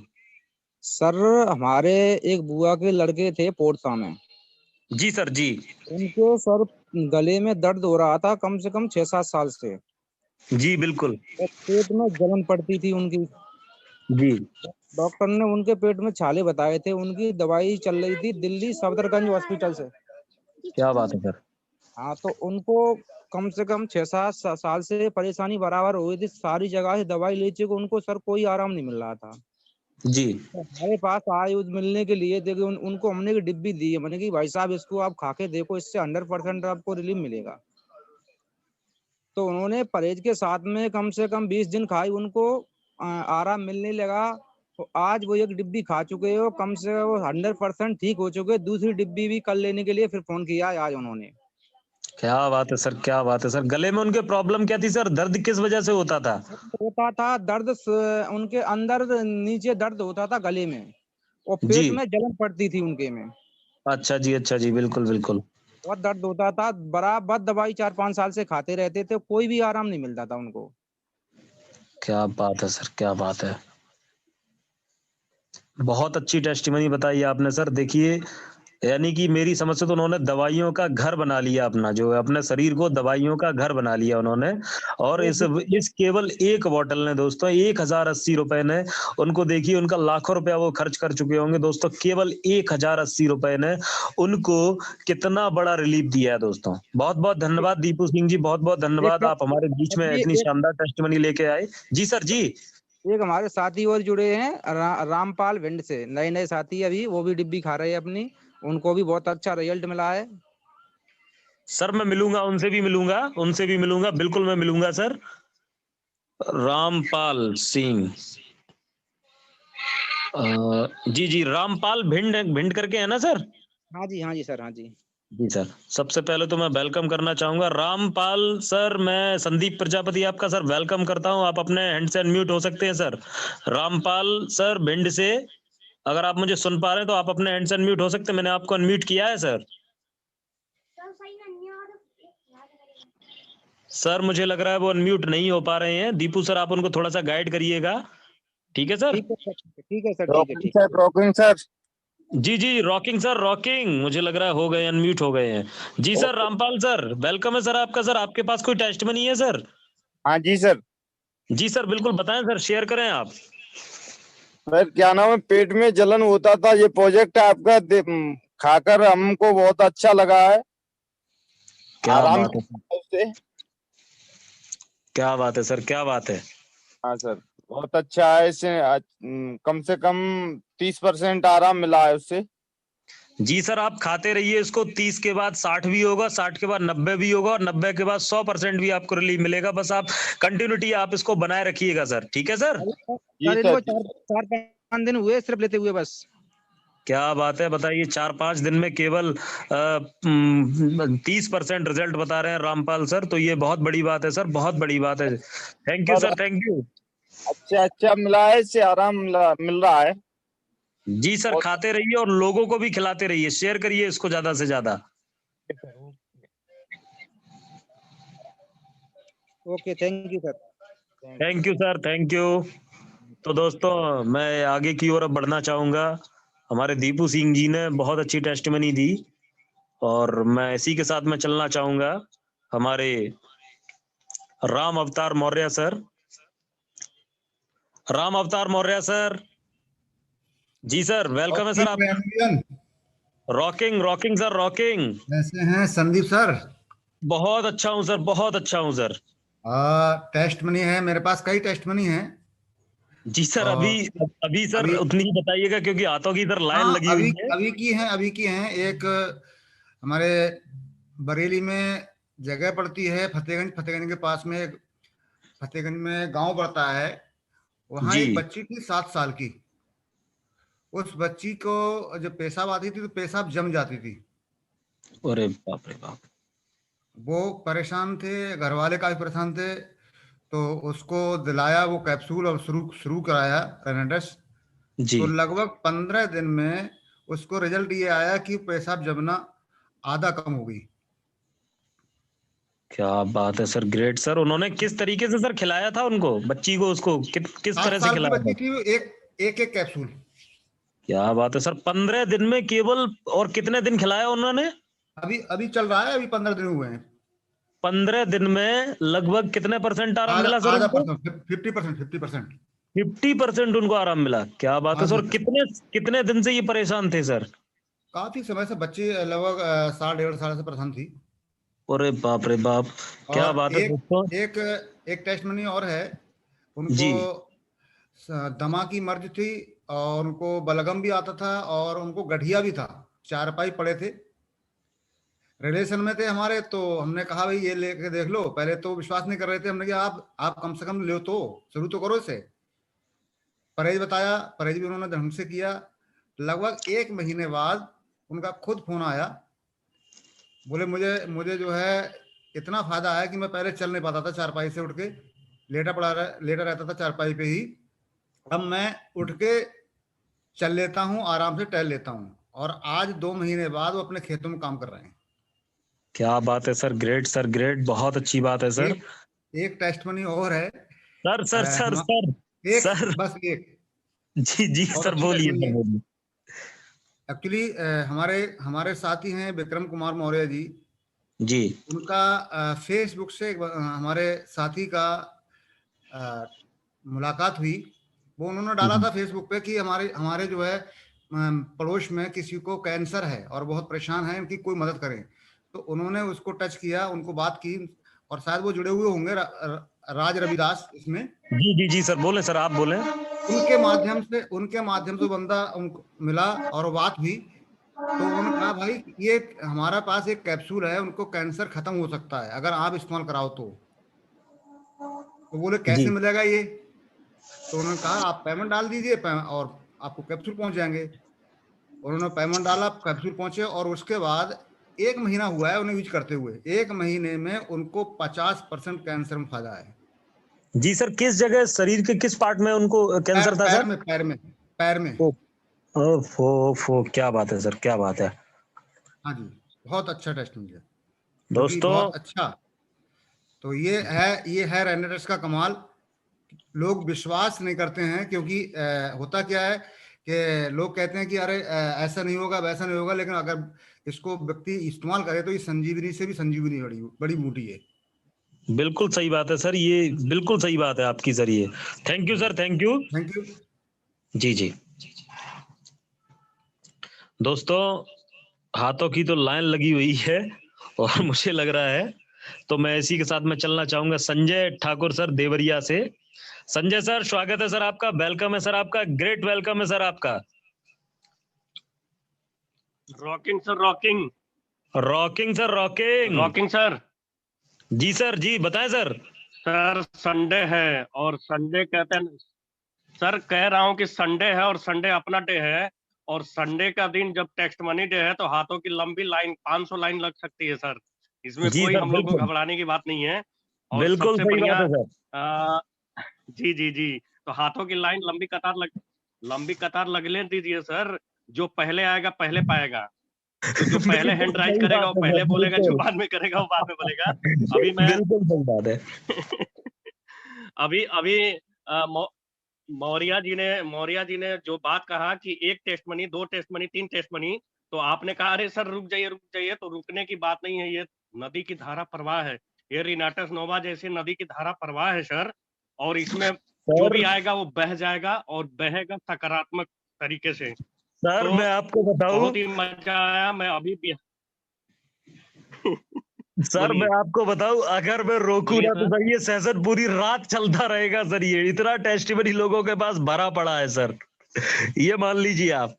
Sir हमारे एक बुआ के लड़के थे पोरसा में। जी सर जी। उनके सर गले में दर्द हो रहा था कम से कम 6-7 साल से। जी बिल्कुल। और पेट में जलन पड़ती थी उनकी। जी। डॉक्टर ने उनके पेट में छाले बताए थे। उनकी दवाई चल रही थी दिल्ली सफदरगंज हॉस्पिटल से। क्या बात है सर। हाँ, तो उनको कम से कम 6-7 साल से परेशानी बराबर हुई थी। सारी जगह से दवाई ले चुके, उनको सर कोई आराम नहीं मिल रहा था। जी। तो हमारे पास आए उस मिलने के लिए, देखिए उनको हमने एक डिब्बी दी है। मैंने कि भाई साहब इसको आप खा के देखो, इससे 100% आपको रिलीफ मिलेगा। तो उन्होंने परहेज के साथ में कम से कम 20 दिन खाई, उनको आराम मिलने लगा। तो आज वो एक डिब्बी खा चुके हो, कम से वो 100% ठीक हो चुके, दूसरी डिब्बी भी कल लेने के लिए फिर फोन किया है आज उन्होंने। क्या बात है सर, क्या बात है सर। गले में उनके प्रॉब्लम क्या थी सर, दर्द किस वजह से होता था? होता था दर्द उनके अंदर नीचे दर्द होता था गले में, और जी। पेट में जलन पड़ती थी उनके में। अच्छा जी, अच्छा जी, बिल्कुल बिल्कुल। बहुत दर्द होता था, बराबर दवाई 4-5 साल से खाते रहते थे, कोई भी आराम नहीं मिलता था उनको। क्या बात है सर, क्या बात है। बहुत अच्छी टेस्टिमनी बताई आपने सर। देखिए, यानी कि मेरी समझ से तो उन्होंने दवाइयों का घर बना लिया अपना, जो है अपने शरीर को दवाइयों का घर बना लिया उन्होंने। और इस केवल एक बोतल ने दोस्तों 1080 रुपए ने उनको, देखिए उनका लाखों रुपया वो खर्च कर चुके होंगे दोस्तों, केवल 1080 रुपए ने उनको कितना बड़ा रिलीफ दिया है दोस्तों। बहुत बहुत धन्यवाद दीपू सिंह जी, बहुत बहुत धन्यवाद, आप हमारे बीच में इतनी शानदार टेस्टिमनी लेके आए। जी सर जी। एक हमारे साथी और जुड़े हैं रामपाल भिंड से, नए नए साथी, अभी वो भी डिब्बी खा रहे हैं अपनी, उनको भी बहुत अच्छा रिजल्ट मिला है। सर मैं मिलूंगा, उनसे भी मिलूंगा, उनसे भी मिलूंगा, बिल्कुल मैं मिलूंगा सर। रामपाल सिंह, जी जी, रामपाल भिंड, भिंड करके है ना सर? हाँ जी, हाँ जी सर, हाँ जी। जी सर, सबसे पहले तो मैं वेलकम करना चाहूंगा रामपाल सर। मैं संदीप प्रजापति आपका सर वेलकम करता हूं। आप अपने हैंड से अनम्यूट हो सकते हैं सर। रामपाल सर भिंड से, अगर आप मुझे सुन पा रहे हैं तो आप अपने हैंड से अनम्यूट हो सकते हैं। मैंने आपको अनम्यूट किया है सर। सर मुझे लग रहा है वो अनम्यूट नहीं हो पा रहे हैं। दीपू सर आप उनको थोड़ा सा गाइड करिएगा, ठीक है सर? ठीक है सर, ठीक है सर, ठीक है, ठीक सर रॉकिंग सर। जी जी, रॉकिंग सर, रॉकिंग। मुझे लग रहा है हो गए, अनम्यूट हो गए हैं। जी सर, रामपाल सर वेलकम है सर आपका। सर आपके पास कोई टेस्टमनी है सर? हाँ जी सर। जी सर, बिल्कुल बताएं सर, शेयर करें आप। सर क्या नाम है, पेट में जलन होता था, ये प्रोजेक्ट आपका खाकर हमको बहुत अच्छा लगा है। क्या आराम बात है सर, से। क्या बात है सर, क्या बात है। हाँ सर, बहुत अच्छा है। इससे कम से कम 30% आराम मिला है उससे। जी सर, आप खाते रहिए इसको। 30 के बाद 60 भी होगा, 60 के बाद 90 भी होगा, और 90 के बाद 100% भी आपको रिलीफ मिलेगा। बस आप कंटिन्यूटी आप इसको बनाए रखिएगा सर, ठीक है सर? सर इनको 4-5 दिन हुए सिर्फ लेते हुए बस। क्या बात है, बताइए 4-5 दिन में केवल 30% रिजल्ट बता रहे हैं रामपाल सर, तो ये बहुत बड़ी बात है सर, बहुत बड़ी बात है। Thank you sir, thank you. अच्छा अच्छा मिला है, इससे आराम मिल रहा है। जी सर, खाते रहिए और लोगों को भी खिलाते रहिए, शेयर करिए इसको ज्यादा से ज्यादा। Okay, thank you sir. Thank you sir, thank you. तो दोस्तों मैं आगे की ओर अब बढ़ना चाहूंगा। हमारे दीपू सिंह जी ने बहुत अच्छी टेस्टमनी दी, और मैं इसी के साथ में चलना चाहूंगा। हमारे राम अवतार मौर्य सर, राम अवतार मौर्य सर। जी सर, वेलकम है सर आप। Rocking, rocking sir, rocking. कैसे हैं संदीप सर? बहुत अच्छा हूँ सर, बहुत अच्छा हूँ सर। टेस्ट मनी है मेरे पास, कई टेस्ट मनी है। जी सर, अभी सर अभी उतनी ही बताइएगा, क्योंकि हाथों की इधर लाइन लगी हुई है। अभी की हैं। एक हमारे बरेली में जगह पड़ती है फतेहगंज, फतेहगंज के पास में फतेहगंज में गांव पड़ता है, वहां जी। एक बच्ची थी 7 साल की। उस बच्ची को जब पेशाब आती थी तो पेशाब जम जाती थी। अरे बाप रे बाप। वो परेशान थे, घर वाले काफी परेशान थे, तो उसको दिलाया वो कैप्सूल और शुरू शुरू कराया रेनेडस। जी। तो लगभग 15 दिन में उसको रिजल्ट ये आया कि पेशाब जमना आधा कम हो गई। क्या बात है सर, ग्रेट सर। उन्होंने किस तरीके से सर खिलाया था उनको, बच्ची को, उसको किस 7 तरह से साल की खिलाया बच्ची था? थी, एक कैप्सूल। क्या बात है सर, 15 दिन में केवल। और कितने दिन खिलाया उन्होंने? अभी अभी चल रहा है, अभी 15 दिन हुए हैं। 15 दिन में लगभग कितने परसेंट आराम आधा मिला सर आधा उनको? परसेंट, 50%। 50% उनको आराम मिला। क्या बात है हाँ जी सर। कितने कितने दिन से ये परेशान थे सर? काफी समय से बच्ची लगभग साल 1.5 साल से परेशान थी। अरे बाप रे बाप, क्या और बात है एक दोस्तों। एक एक टेस्ट मनी और है। उनको जी। दमा की मर्ज थी, और उनको बलगम भी आता था, और उनको गठिया भी था। 4 पाई पड़े थे, रिलेशन में थे हमारे। तो हमने कहा भाई ये लेके देख लो। पहले तो विश्वास नहीं कर रहे थे, हमने कहा आप कम से कम लो, तो शुरू तो करो इसे। परहेज बताया, परहेज भी उन्होंने ढंग से किया। लगभग 1 महीने बाद उनका खुद फोन आया, बोले मुझे मुझे जो है इतना फायदा है कि मैं पहले चल नहीं पाता था, चारपाई से उठ के लेटा रहता था चारपाई पे ही, अब मैं उठ के चल लेता हूँ, आराम से टहल लेता हूँ। और आज 2 महीने बाद वो अपने खेतों में काम कर रहे हैं। क्या बात है सर, ग्रेट सर, ग्रेट, बहुत अच्छी बात है सर। एक टेस्ट मनी और है सर सर सर सर एक सर बस एक जी जी सर, बोलिए सर, बोलिए। एक्चुअली हमारे साथी हैं विक्रम कुमार मौर्य जी। उनका फेसबुक से हमारे साथी का मुलाकात हुई। वो उन्होंने डाला था फेसबुक पे कि हमारे जो है पड़ोस में किसी को कैंसर है और बहुत परेशान है, इनकी कोई मदद करें। तो उन्होंने उसको टच किया, उनको बात की, और शायद वो जुड़े हुए होंगे राज रविदास इसमें। जी जी जी सर, बोले सर, आप बोले। उनके माध्यम से बंदा उनको मिला और बात हुई। तो उन्होंने कहा भाई ये हमारा पास एक कैप्सूल है, उनको कैंसर खत्म हो सकता है अगर आप इस्तेमाल कराओ तो बोले कैसे मिलेगा ये? तो उन्होंने कहा आप पेमेंट डाल दीजिए और आपको कैप्सूल पहुंच जाएंगे। उन्होंने पेमेंट डाला, कैप्सूल पहुंचे, और उसके बाद 1 महीना हुआ है उन्हें यूज करते हुए। 1 महीने में उनको 50% कैंसर में फायदा है। जी सर, किस जगह, शरीर के किस पार्ट में उनको कैंसर था सर? पैर में। ओफो, क्या बात है सर, क्या बात है। हाँ जी, बहुत अच्छा टेस्ट मिल गया दोस्तों। बहुत अच्छा। तो ये है रेनेटेक्स का कमाल। लोग विश्वास नहीं करते हैं क्योंकि होता क्या है कि लोग कहते हैं कि अरे ऐसा नहीं होगा, वैसा नहीं होगा, लेकिन अगर इसको व्यक्ति इस्तेमाल करे तो ये संजीवनी से भी संजीवनी बड़ी बूटी है। बिल्कुल सही बात है सर, ये बिल्कुल सही बात है आपकी सर। ये thank you sir, thank you. जी जी दोस्तों, हाथों की तो लाइन लगी हुई है और मुझे लग रहा है, तो मैं इसी के साथ में चलना चाहूंगा संजय ठाकुर सर देवरिया से। संजय सर, स्वागत है सर आपका, वेलकम है सर आपका, ग्रेट वेलकम है सर आपका। Rocking sir, rocking rocking sir, rocking rocking sir. जी सर, जी बताएं सर। सर संडे है और संडे कहते हैं सर, कह रहा हूं कि संडे है और संडे अपना डे है, और संडे का दिन जब टेस्ट मनी डे है तो हाथों की लंबी लाइन 500 लाइन लग सकती है सर। इसमें कोई हम लोग को घबराने की बात नहीं है। और बिल्कुल सबसे सही बढ़िया बात है सर। जी जी जी, तो हाथों की लाइन लंबी कतार लगने दीजिए सर। जो पहले आएगा पहले पाएगा। तो जो पहले हैंड राइज करेगा वो पहले बोलेगा, जो बाद में करेगा वो बाद में बोलेगा। अभी मैं बिल्कुल सही बात है। अभी मौर्या जी ने जो बात कहा कि 1 testimony, 2 testimony, 3 testimony, तो आपने कहा अरे सर रुक जाइए। तो रुकने की बात नहीं है, ये नदी की धारा प्रवाह है। ये रिनाटस नोवा जैसी नदी की धारा प्रवाह है सर। और इसमें जो भी आएगा वो बह जाएगा और बहेगा सकारात्मक तरीके से। सर तो मैं आपको बताऊं, बहुत ही मजा आया। मैं अभी भी सर मैं आपको बताऊं, अगर मैं रोकू ना तो सर ये सेशन पूरी रात चलता रहेगा सर। ये इतना टेस्टिमनी लोगों के पास भरा पड़ा है सर, ये मान लीजिए आप।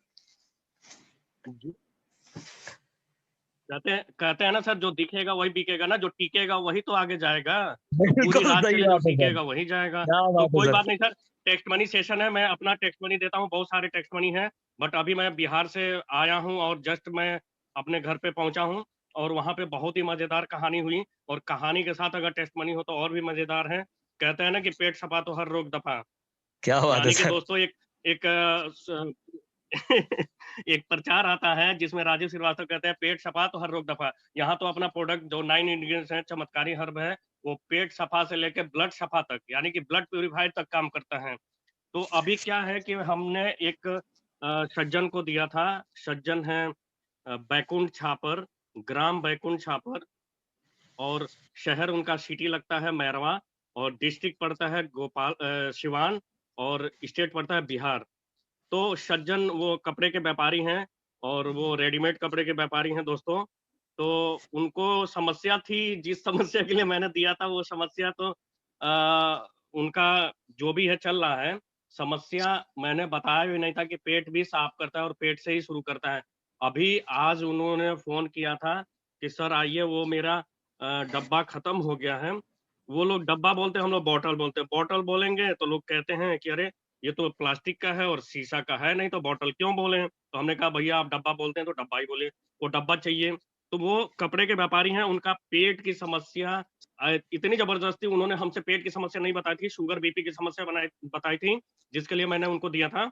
कहते हैं ना सर, जो दिखेगा वही बिकेगा ना, जो टिकेगा वही तो आगे जाएगा। तो पूरी रात चले जो टिकेगा वही जाएगा। तो कोई बात नहीं सर, टेस्ट मनी सेशन है, मैं अपना टेस्ट मनी देता हूँ। बहुत सारे टेस्ट मनी है, बट अभी मैं बिहार से आया हूँ और जस्ट मैं अपने घर पे पहुंचा हूँ, और वहां पे बहुत ही मजेदार कहानी हुई। और कहानी के साथ अगर टेस्ट मनी हो तो और भी मजेदार है। कहते हैं ना कि पेट सफा तो हर रोग दफा। क्या बात है यानी कि सर? दोस्तों एक प्रचार आता है जिसमें राजीव श्रीवास्तव कहते हैं पेट सफा तो हर रोग दफा। यहाँ तो अपना प्रोडक्ट जो 9 इंग्रेडिएंट्स है, चमत्कारी हर्ब है, वो पेट सफा से लेकर ब्लड सफा तक, यानी कि ब्लड प्यूरिफायर तक काम करता है। तो अभी क्या है कि हमने एक सज्जन को दिया था। सज्जन है बैकुंठ छापर, ग्राम बैकुंठ छापर, और शहर उनका सिटी लगता है मैरवा, और डिस्ट्रिक्ट पड़ता है सिवान, और स्टेट पड़ता है बिहार। तो सज्जन वो कपड़े के व्यापारी हैं और वो रेडीमेड कपड़े के व्यापारी हैं दोस्तों। तो उनको समस्या थी, जिस समस्या के लिए मैंने दिया था वो समस्या तो उनका जो भी है चल रहा है। समस्या मैंने बताया भी नहीं था कि पेट भी साफ करता है और पेट से ही शुरू करता है। अभी आज उन्होंने फोन किया था कि सर आइए, वो मेरा डब्बा खत्म हो गया है। वो लोग डब्बा बोलते हैं, हम लोग बॉटल बोलते हैं। बॉटल बोलेंगे तो लोग कहते हैं कि अरे ये तो प्लास्टिक का है और शीशा का है, नहीं तो बॉटल क्यों बोले। तो हमने कहा भैया आप डब्बा बोलते हैं तो डब्बा ही बोले, वो डब्बा चाहिए। तो वो कपड़े के व्यापारी हैं, उनका पेट की समस्या इतनी जबरदस्ती, उन्होंने हमसे पेट की समस्या नहीं बताई थी, शुगर बीपी की समस्या बताई थी, जिसके लिए मैंने उनको दिया था।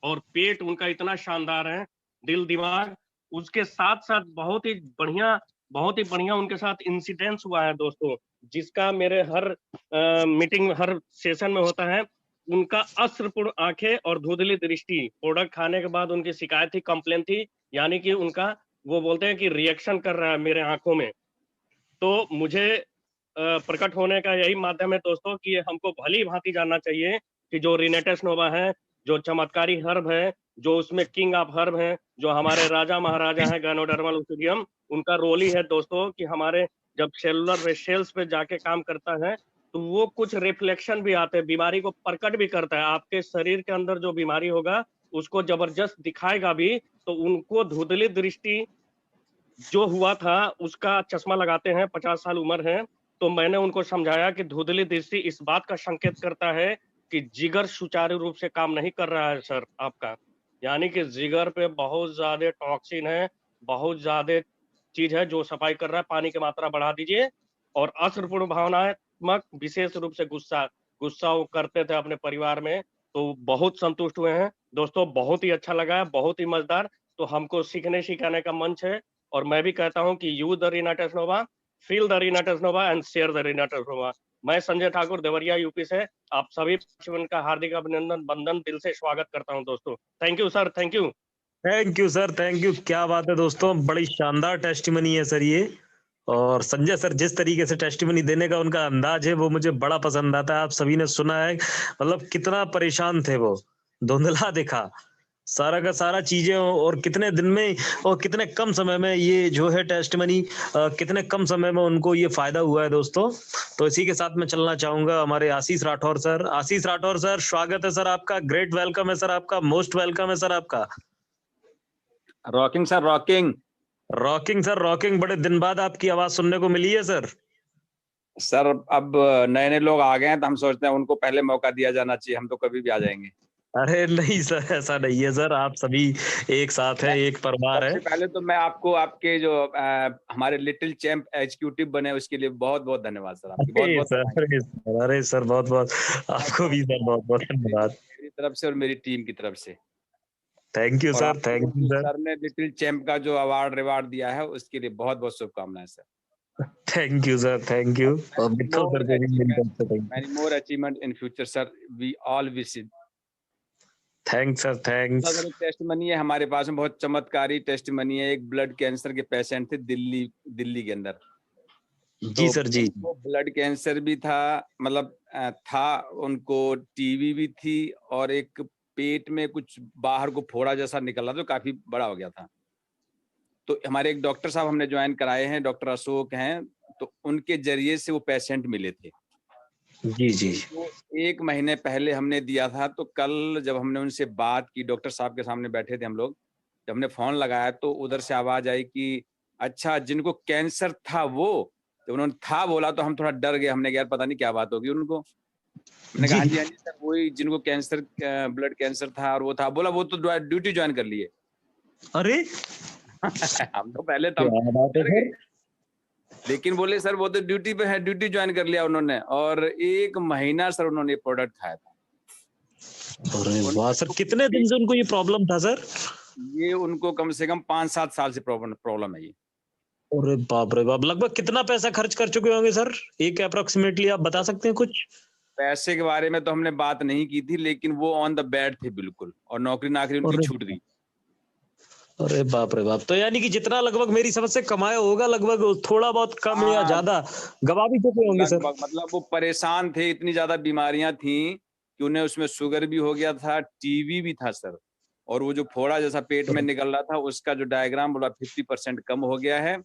और पेट उनका इतना शानदार है, दिल दिमाग, उसके साथ साथ बहुत ही बढ़िया उनके साथ इंसिडेंस हुआ है दोस्तों, जिसका मेरे हर मीटिंग, हर सेशन में होता है। उनका अश्रुपूर्ण आंखें और धुंधली दृष्टि, प्रोडक्ट खाने के बाद उनकी शिकायत थी, कंप्लेन थी, यानी कि उनका, वो बोलते हैं कि रिएक्शन कर रहा है मेरे आंखों में। तो मुझे प्रकट होने का यही माध्यम है दोस्तों कि हमको भली भांति जानना चाहिए कि जो रिनेटेस नोवा है, जो चमत्कारी हर्ब है, जो उसमें किंग ऑफ हर्ब है, जो हमारे राजा महाराजा हैं गायनोडर्मल ओसिडियम, उनका रोल ही है दोस्तों कि हमारे जब सेलुलर सेल्स पे जाके काम करता है तो वो कुछ रिफ्लेक्शन भी आते हैं, बीमारी को प्रकट भी करता है। आपके शरीर के अंदर जो बीमारी होगा उसको जबरदस्त दिखाएगा भी। तो उनको धुंधली दृष्टि जो हुआ था उसका चश्मा लगाते हैं, 50 साल उम्र है। तो मैंने उनको समझाया कि धुंधली दृष्टि इस बात का संकेत करता है कि जिगर सुचारू रूप से काम नहीं कर रहा है सर आपका, यानी कि जिगर पे बहुत ज्यादा टॉक्सिन है, बहुत ज्यादा चीज है जो सफाई कर रहा है, पानी की मात्रा बढ़ा दीजिए। और अश्रुपूर्ण भावनात्मक, विशेष रूप से गुस्सा वो करते थे अपने परिवार में, तो बहुत संतुष्ट हुए हैं दोस्तों, बहुत ही अच्छा लगा है, बहुत ही मजेदार। तो हमको सीखने सिखाने का मंच है, और मैं भी कहता हूँ कि use the Renatus Nova, feel the Renatus Nova and share the Renatus Nova. मैं संजय ठाकुर, देवरिया यूपी से आप सभी का हार्दिक अभिनंदन, बंदन, दिल से स्वागत करता हूं दोस्तों। Thank you sir, thank you. Thank you sir, thank you. क्या बात है दोस्तों, बड़ी शानदार टेस्टिमनी है सर ये। और संजय सर जिस तरीके से टेस्टिमनी देने का उनका अंदाज है वो मुझे बड़ा पसंद आता है। आप सभी ने सुना है, मतलब कितना परेशान थे वो, धुंधला दिखा सारा का सारा चीजें, और कितने दिन में और कितने कम समय में ये जो है टेस्टिमनी, कितने कम समय में उनको ये फायदा हुआ है दोस्तों। तो इसी के साथ मैं चलना चाहूंगा हमारे आशीष राठौर सर। आशीष राठौर सर, स्वागत है सर आपका, ग्रेट वेलकम है सर आपका, मोस्ट वेलकम है सर आपका। Rocking sir, rocking rocking sir, rocking. बड़े दिन बाद आपकी आवाज सुनने को मिली है सर। सर अब नए नए लोग आ गए हैं तो हम सोचते हैं उनको पहले मौका दिया जाना चाहिए, हम तो कभी भी आ जाएंगे। अरे नहीं सर, ऐसा नहीं है सर, आप सभी एक साथ हैं, एक परिवार है। सबसे पहले तो मैं आपको आपके जो हमारे लिटिल चैंप एग्जीक्यूटिव बने उसके लिए बहुत बहुत धन्यवाद सर, आपकी बहुत बहुत सर। अरे सर बहुत बहुत आपको भी सर बहुत बहुत धन्यवाद मेरी तरफ से और मेरी टीम की तरफ से। Thank you sir, thank you sir. Sir ने लिटिल चैंप का जो अवार्ड रिवार्ड दिया है उसके लिए बहुत बहुत शुभकामनाएं sir. Thank you sir, thank you. और मित्तल सर को भी many more achievement in future sir, we all wish it। Thanks sir, thanks. Testimony है हमारे पास में, बहुत चमत्कारी टेस्टिमनी है। एक ब्लड कैंसर के पेशेंट थे दिल्ली के अंदर। जी तो सर जी। वो ब्लड कैंसर भी था, मतलब था उनको, टीबी भी थी, और एक पेट में कुछ बाहर को फोड़ा जैसा निकला तो काफी बड़ा हो गया था। तो हमारे एक डॉक्टर साहब हमने ज्वाइन कराए हैं, डॉक्टर अशोक हैं, तो उनके जरिए से वो पेशेंट मिले थे। जी जी। तो 1 महीने पहले हमने दिया था। तो कल जब हमने उनसे बात की, डॉक्टर साहब के सामने बैठे थे हम लोग, जब हमने फोन लगाया तो उधर से आवाज आई कि अच्छा जिनको कैंसर था वो, जब उन्होंने था बोला तो हम थोड़ा डर गए, हमने कहा यार पता नहीं क्या बात होगी उनको। मैंने कहा हाँ जी सर, वही जिनको कैंसर, ब्लड कैंसर था और वो था, बोला वो तो ड्यूटी ज्वाइन कर लिए। अरे हम तो पहले तब, लेकिन बोले सर वो तो ड्यूटी पे है, ड्यूटी ज्वाइन कर लिया उन्होंने, और 1 महीना सर उन्होंने प्रोडक्ट खाया था। अरे वाह सर, कितने दिन से उनको ये प्रॉब्लम था सर? ये उनको कम से कम 5-7 साल से प्रॉब्लम है ये। अरे बाप रे बाप, लगभग कितना पैसा खर्च कर चुके होंगे सर, एक अप्रोक्सीमेटली आप बता सकते हैं कुछ? पैसे के बारे में तो हमने बात नहीं की थी, लेकिन वो ऑन द बेड थे बिल्कुल, और नौकरी नाकरी उनकी छूट गई। अरे बाप रे बाप, तो यानी कि जितना लगभग मेरी समझ से कमाया होगा, लगभग थोड़ा बहुत कम या ज्यादा गवा भी चुके होंगे सर। मतलब वो परेशान थे, इतनी ज्यादा बीमारियां थी कि उन्हें उसमें शुगर भी हो गया था, टीबी भी था सर, और वो जो फोड़ा जैसा पेट में निकल रहा था उसका जो डायग्राम बोला 50% कम हो गया है,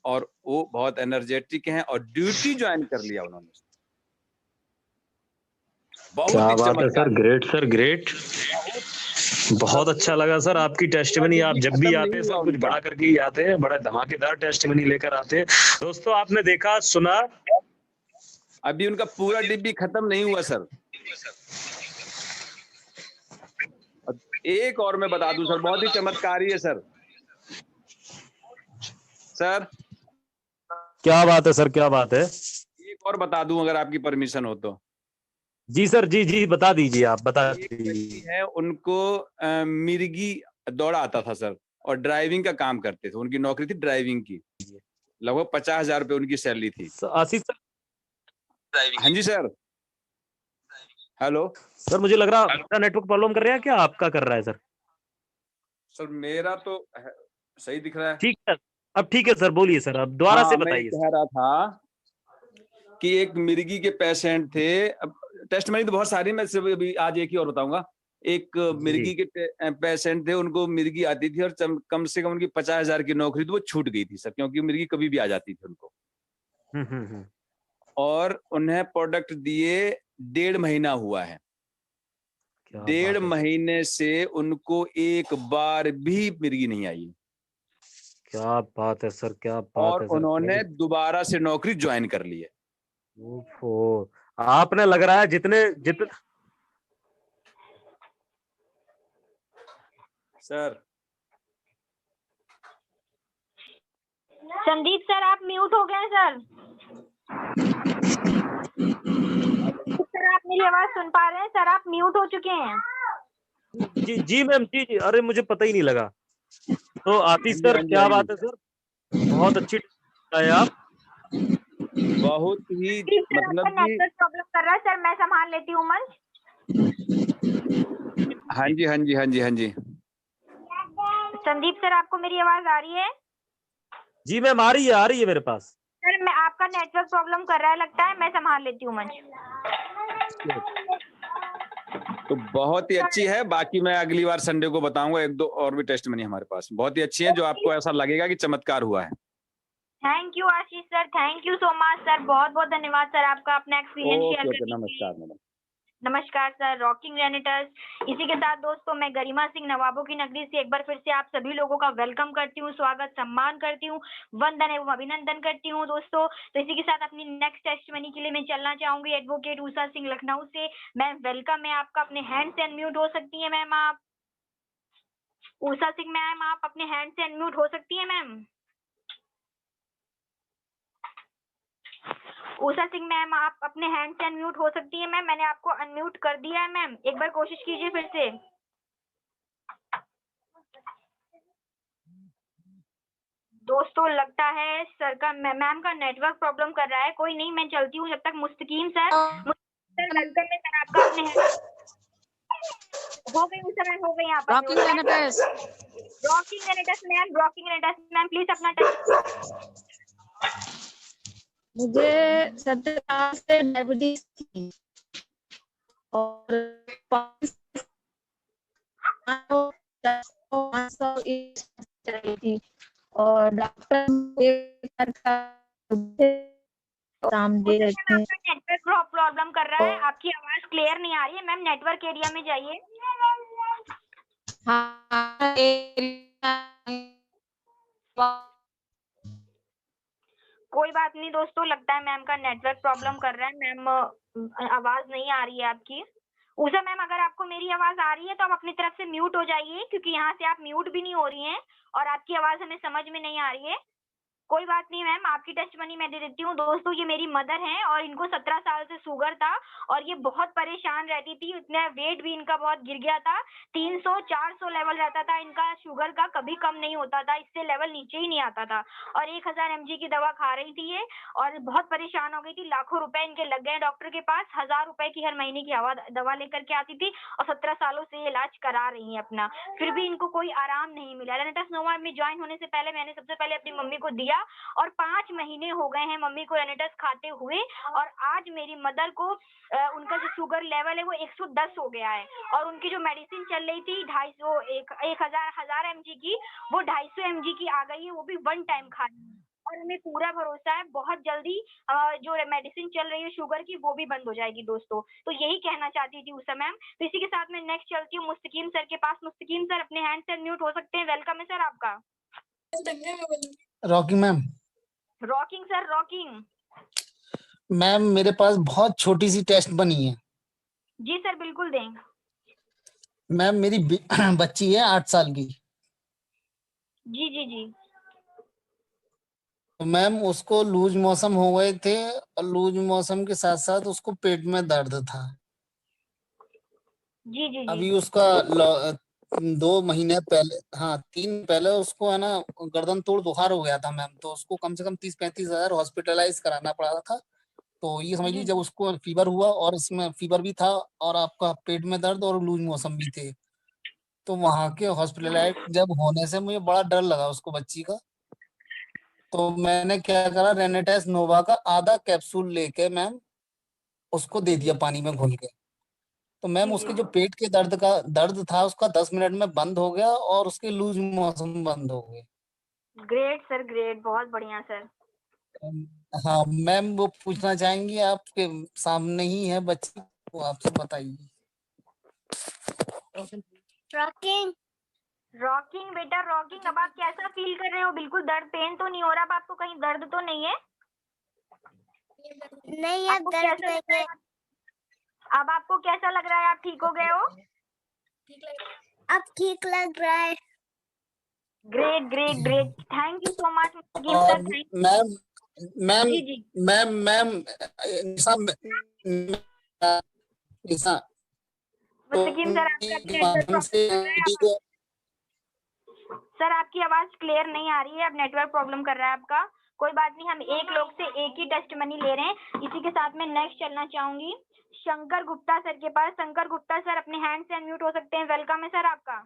और वो बहुत एनर्जेटिक हैं, और ड्यूटी ज्वाइन कर लिया उन्होंने। क्या बात है सर, ग्रेट सर, ग्रेट। बहुत अच्छा लगा सर आपकी टेस्टिमनी। आप जब भी आते हैं सब कुछ बड़ा करके ही आते हैं, बड़ा धमाकेदार टेस्टिमनी लेकर आते हैं। दोस्तों आपने देखा सुना, अभी उनका पूरा डिब्बी खत्म नहीं हुआ सर। एक और मैं बता दूं सर, बहुत ही चमत्कारी है सर। सर क्या बात है सर, क्या बात है। एक और बता दूं अगर आपकी परमिशन हो तो। जी सर, जी जी बता दीजिए, आप बता एक व्यक्ति दीजिए। है, उनको मिर्गी दौड़ा आता था सर, और ड्राइविंग का काम करते थे। उनकी नौकरी थी ड्राइविंग की, लगभग 50,000 रुपए उनकी सैलरी थी। आशीष सर। हाँ जी सर, हेलो सर, मुझे लग रहा है आपका नेटवर्क प्रॉब्लम कर रहा है, क्या आपका कर रहा है सर? सर मेरा तो सही दिख रहा है। ठीक है, अब ठीक है सर, बोलिए सर, अब दोबारा से मैं बताइए। कह रहा था कि एक मिर्गी के पेशेंट थे। अब टेस्ट में तो बहुत सारी, मैं सिर्फ अभी आज एक ही और बताऊंगा। एक मिर्गी के पेशेंट थे, उनको मिर्गी आती थी और कम से कम उनकी 50,000 की नौकरी तो वो छूट गई थी सर, क्योंकि मिर्गी कभी भी आ जाती थी उनको। और उन्हें प्रोडक्ट दिए 1.5 महीना हुआ है। 1.5 महीने से उनको एक बार भी मिर्गी नहीं आई। क्या बात है सर, क्या बात और है सर। उन्होंने दोबारा से नौकरी ज्वाइन कर ली है। ओहो, आपने लग रहा है जितने सर। संदीप सर, आप म्यूट हो गए सर। सर आप मेरी आवाज सुन पा रहे हैं? सर आप म्यूट हो चुके हैं। जी जी मैम, जी जी, अरे मुझे पता ही नहीं लगा। तो आशीष सर, क्या बात है सर, बहुत अच्छी है आप। बहुत ही मतलब कि नेटवर्क प्रॉब्लम कर रहा है सर, मैं संभाल लेती हूँ मंच। हाँ जी हाँ जी हाँ जी हाँ जी। संदीप सर, आपको मेरी आवाज आ रही है? जी मैम, आ रही है मेरे पास। सर मैं आपका नेटवर्क प्रॉब्लम कर रहा है लगता है, मैं संभाल लेती हूँ मंच। तो बहुत ही अच्छी है। बाकी मैं अगली बार संडे को बताऊंगा, 1-2 और भी टेस्ट मनी हमारे पास बहुत ही अच्छी है, जो आपको ऐसा लगेगा कि चमत्कार हुआ है। Thank you Ashish sir, thank you so much sir, बहुत बहुत धन्यवाद सर आपका अपना एक्सपीरियंस शेयर करने के लिए। नमस्कार मैडम। नमस्कार सर, रॉकिंग रेनेटर्स। इसी के साथ दोस्तों मैं गरिमा सिंह नवाबों की नगरी से एक बार फिर से आप सभी लोगों का वेलकम करती हूँ, स्वागत सम्मान करती हूँ, वंदन एवं अभिनंदन करती हूँ दोस्तों। तो इसी के साथ अपनी नेक्स्ट टेस्टमनी के लिए मैं चलना चाहूंगी एडवोकेट उषा सिंह लखनऊ से। मैम वेलकम है आपका, अपने हैंड से अनम्यूट हो सकती है मैम आप। उषा सिंह मैम, आप अपने हैंड से अनम्यूट हो सकती है मैम। उषा सिंह मैम, आप अपने हैंड से अनम्यूट हो सकती है मैम, मैंने आपको अनम्यूट कर दिया है मैम, एक बार कोशिश कीजिए फिर से। दोस्तों लगता है सर का मैम का नेटवर्क प्रॉब्लम कर रहा है, कोई नहीं मैं चलती हूँ जब तक। मुस्तकीम सर वेलकम है सर आपका, अपने हो गई उस समय, हो गई आप रॉकिंग रेनेटर्स मैम प्लीज अपना टच। मुझे 17 साल से डायबिटीज थी और 500 थी और डॉक्टर नेटवर्क प्रॉब्लम कर रहा है, आपकी आवाज क्लियर नहीं आ रही है मैम, नेटवर्क एरिया में जाइए। कोई बात नहीं दोस्तों, लगता है मैम का नेटवर्क प्रॉब्लम कर रहा है। मैम आवाज नहीं आ रही है आपकी। उषा मैम, अगर आपको मेरी आवाज आ रही है तो आप अपनी तरफ से म्यूट हो जाइए, क्योंकि यहाँ से आप म्यूट भी नहीं हो रही हैं और आपकी आवाज हमें समझ में नहीं आ रही है। कोई बात नहीं मैम, आपकी टेस्ट मनी मैं दे देती हूँ। दोस्तों ये मेरी मदर हैं और इनको 17 साल से शुगर था और ये बहुत परेशान रहती थी, इतना वेट भी इनका बहुत गिर गया था, 300-400 लेवल रहता था इनका शुगर का, कभी कम नहीं होता था, इससे लेवल नीचे ही नहीं आता था। और 1000 mg की दवा खा रही थी ये और बहुत परेशान हो गई थी, लाखों रुपए इनके लग गए डॉक्टर के पास, 1000 रुपए की हर महीने की दवा लेकर के आती थी और 17 सालों से ये इलाज करा रही है अपना, फिर भी इनको कोई आराम नहीं मिला। रेनेटस नोवा में ज्वाइन होने से पहले मैंने सबसे पहले अपनी मम्मी को दिया और 5 महीने हो गए हैं मम्मी को रेनेटस खाते हुए और आज मेरी मदर को उनका जो शुगर लेवल है वो 110 हो गया है और उनकी जो मेडिसिन चल रही थी 1000 mg की, वो 250 mg की आ गई है, वो भी 1 टाइम खानी है और हमें पूरा भरोसा है बहुत जल्दी जो मेडिसिन चल रही है शुगर की वो भी बंद हो जाएगी दोस्तों। तो यही कहना चाहती थी उषा मैम। तो इसी के साथ मैं नेक्स्ट चलती हूँ मुस्तकीम सर के पास। मुस्तकीम सर अपने हैंड से म्यूट हो सकते हैं, वेलकम है सर आपका। Rocking ma'am. Rocking sir, rocking ma'am मेरे पास बहुत छोटी सी टेस्ट बनी है। जी सर बिल्कुल दें। मैम मेरी बच्ची है 8 साल की। जी जी जी। तो मैम उसको लूज मोशन हो गए थे और लूज मोशन के साथ साथ उसको पेट में दर्द था। जी जी जी। अभी उसका 2 महीने पहले, हाँ 3 पहले उसको है ना गर्दन तोड़ बुखार हो गया था मैम। तो उसको कम से कम 30-35 हजार हॉस्पिटलाइज कराना पड़ा था। तो ये समझ जी लीजिए जब जी। उसको फीवर हुआ और इसमें फीवर भी था और आपका पेट में दर्द और लूज मोशन भी थे, तो वहां के हॉस्पिटलाइज जब होने से मुझे बड़ा डर लगा उसको बच्ची का। तो मैंने क्या करा, रेनेटेस नोवा का आधा कैप्सूल लेके मैम उसको दे दिया पानी में घोल के। तो मैम जी जी उसके जो जी। पेट के दर्द था उसका 10 मिनट में बंद हो गया और उसके लूज मोशन बंद हो गए। ग्रेट सर, ग्रेट, बहुत बढ़िया सर। हाँ मैम, वो पूछना चाहेंगी, आपके सामने ही है बच्ची, वो आपसे बताइए। रॉकिंग रॉकिंग बेटा रॉकिंग, अब आप कैसा फील कर रहे हो? बिल्कुल दर्द पेन तो नहीं हो रहा? अब आपको कहीं दर्द तो नहीं है? नहीं, अब आपको दर्द कैसा लग नहीं रहा है। है? अब आपको कैसा लग रहा है? आप ठीक हो गए हो? अब ठीक लग रहा है। Great great great, thank you so much गिम और सर, थैंक मैम मैम जी जी। Ma'am ma'am Nisha Nisha Mustakim sir, आपका के नेटवर्क माध्यम प्रॉब्लम से कर रहा है दीदी आप। को सर आपकी आवाज क्लियर नहीं आ रही है, अब नेटवर्क प्रॉब्लम कर रहा है आपका। कोई बात नहीं, हम एक लोग से एक ही टेस्ट मनी ले रहे हैं। इसी के साथ में नेक्स्ट चलना चाहूंगी शंकर गुप्ता सर के पास। शंकर गुप्ता सर अपने हैंड से अनम्यूट हो सकते हैं। वेलकम है सर आपका।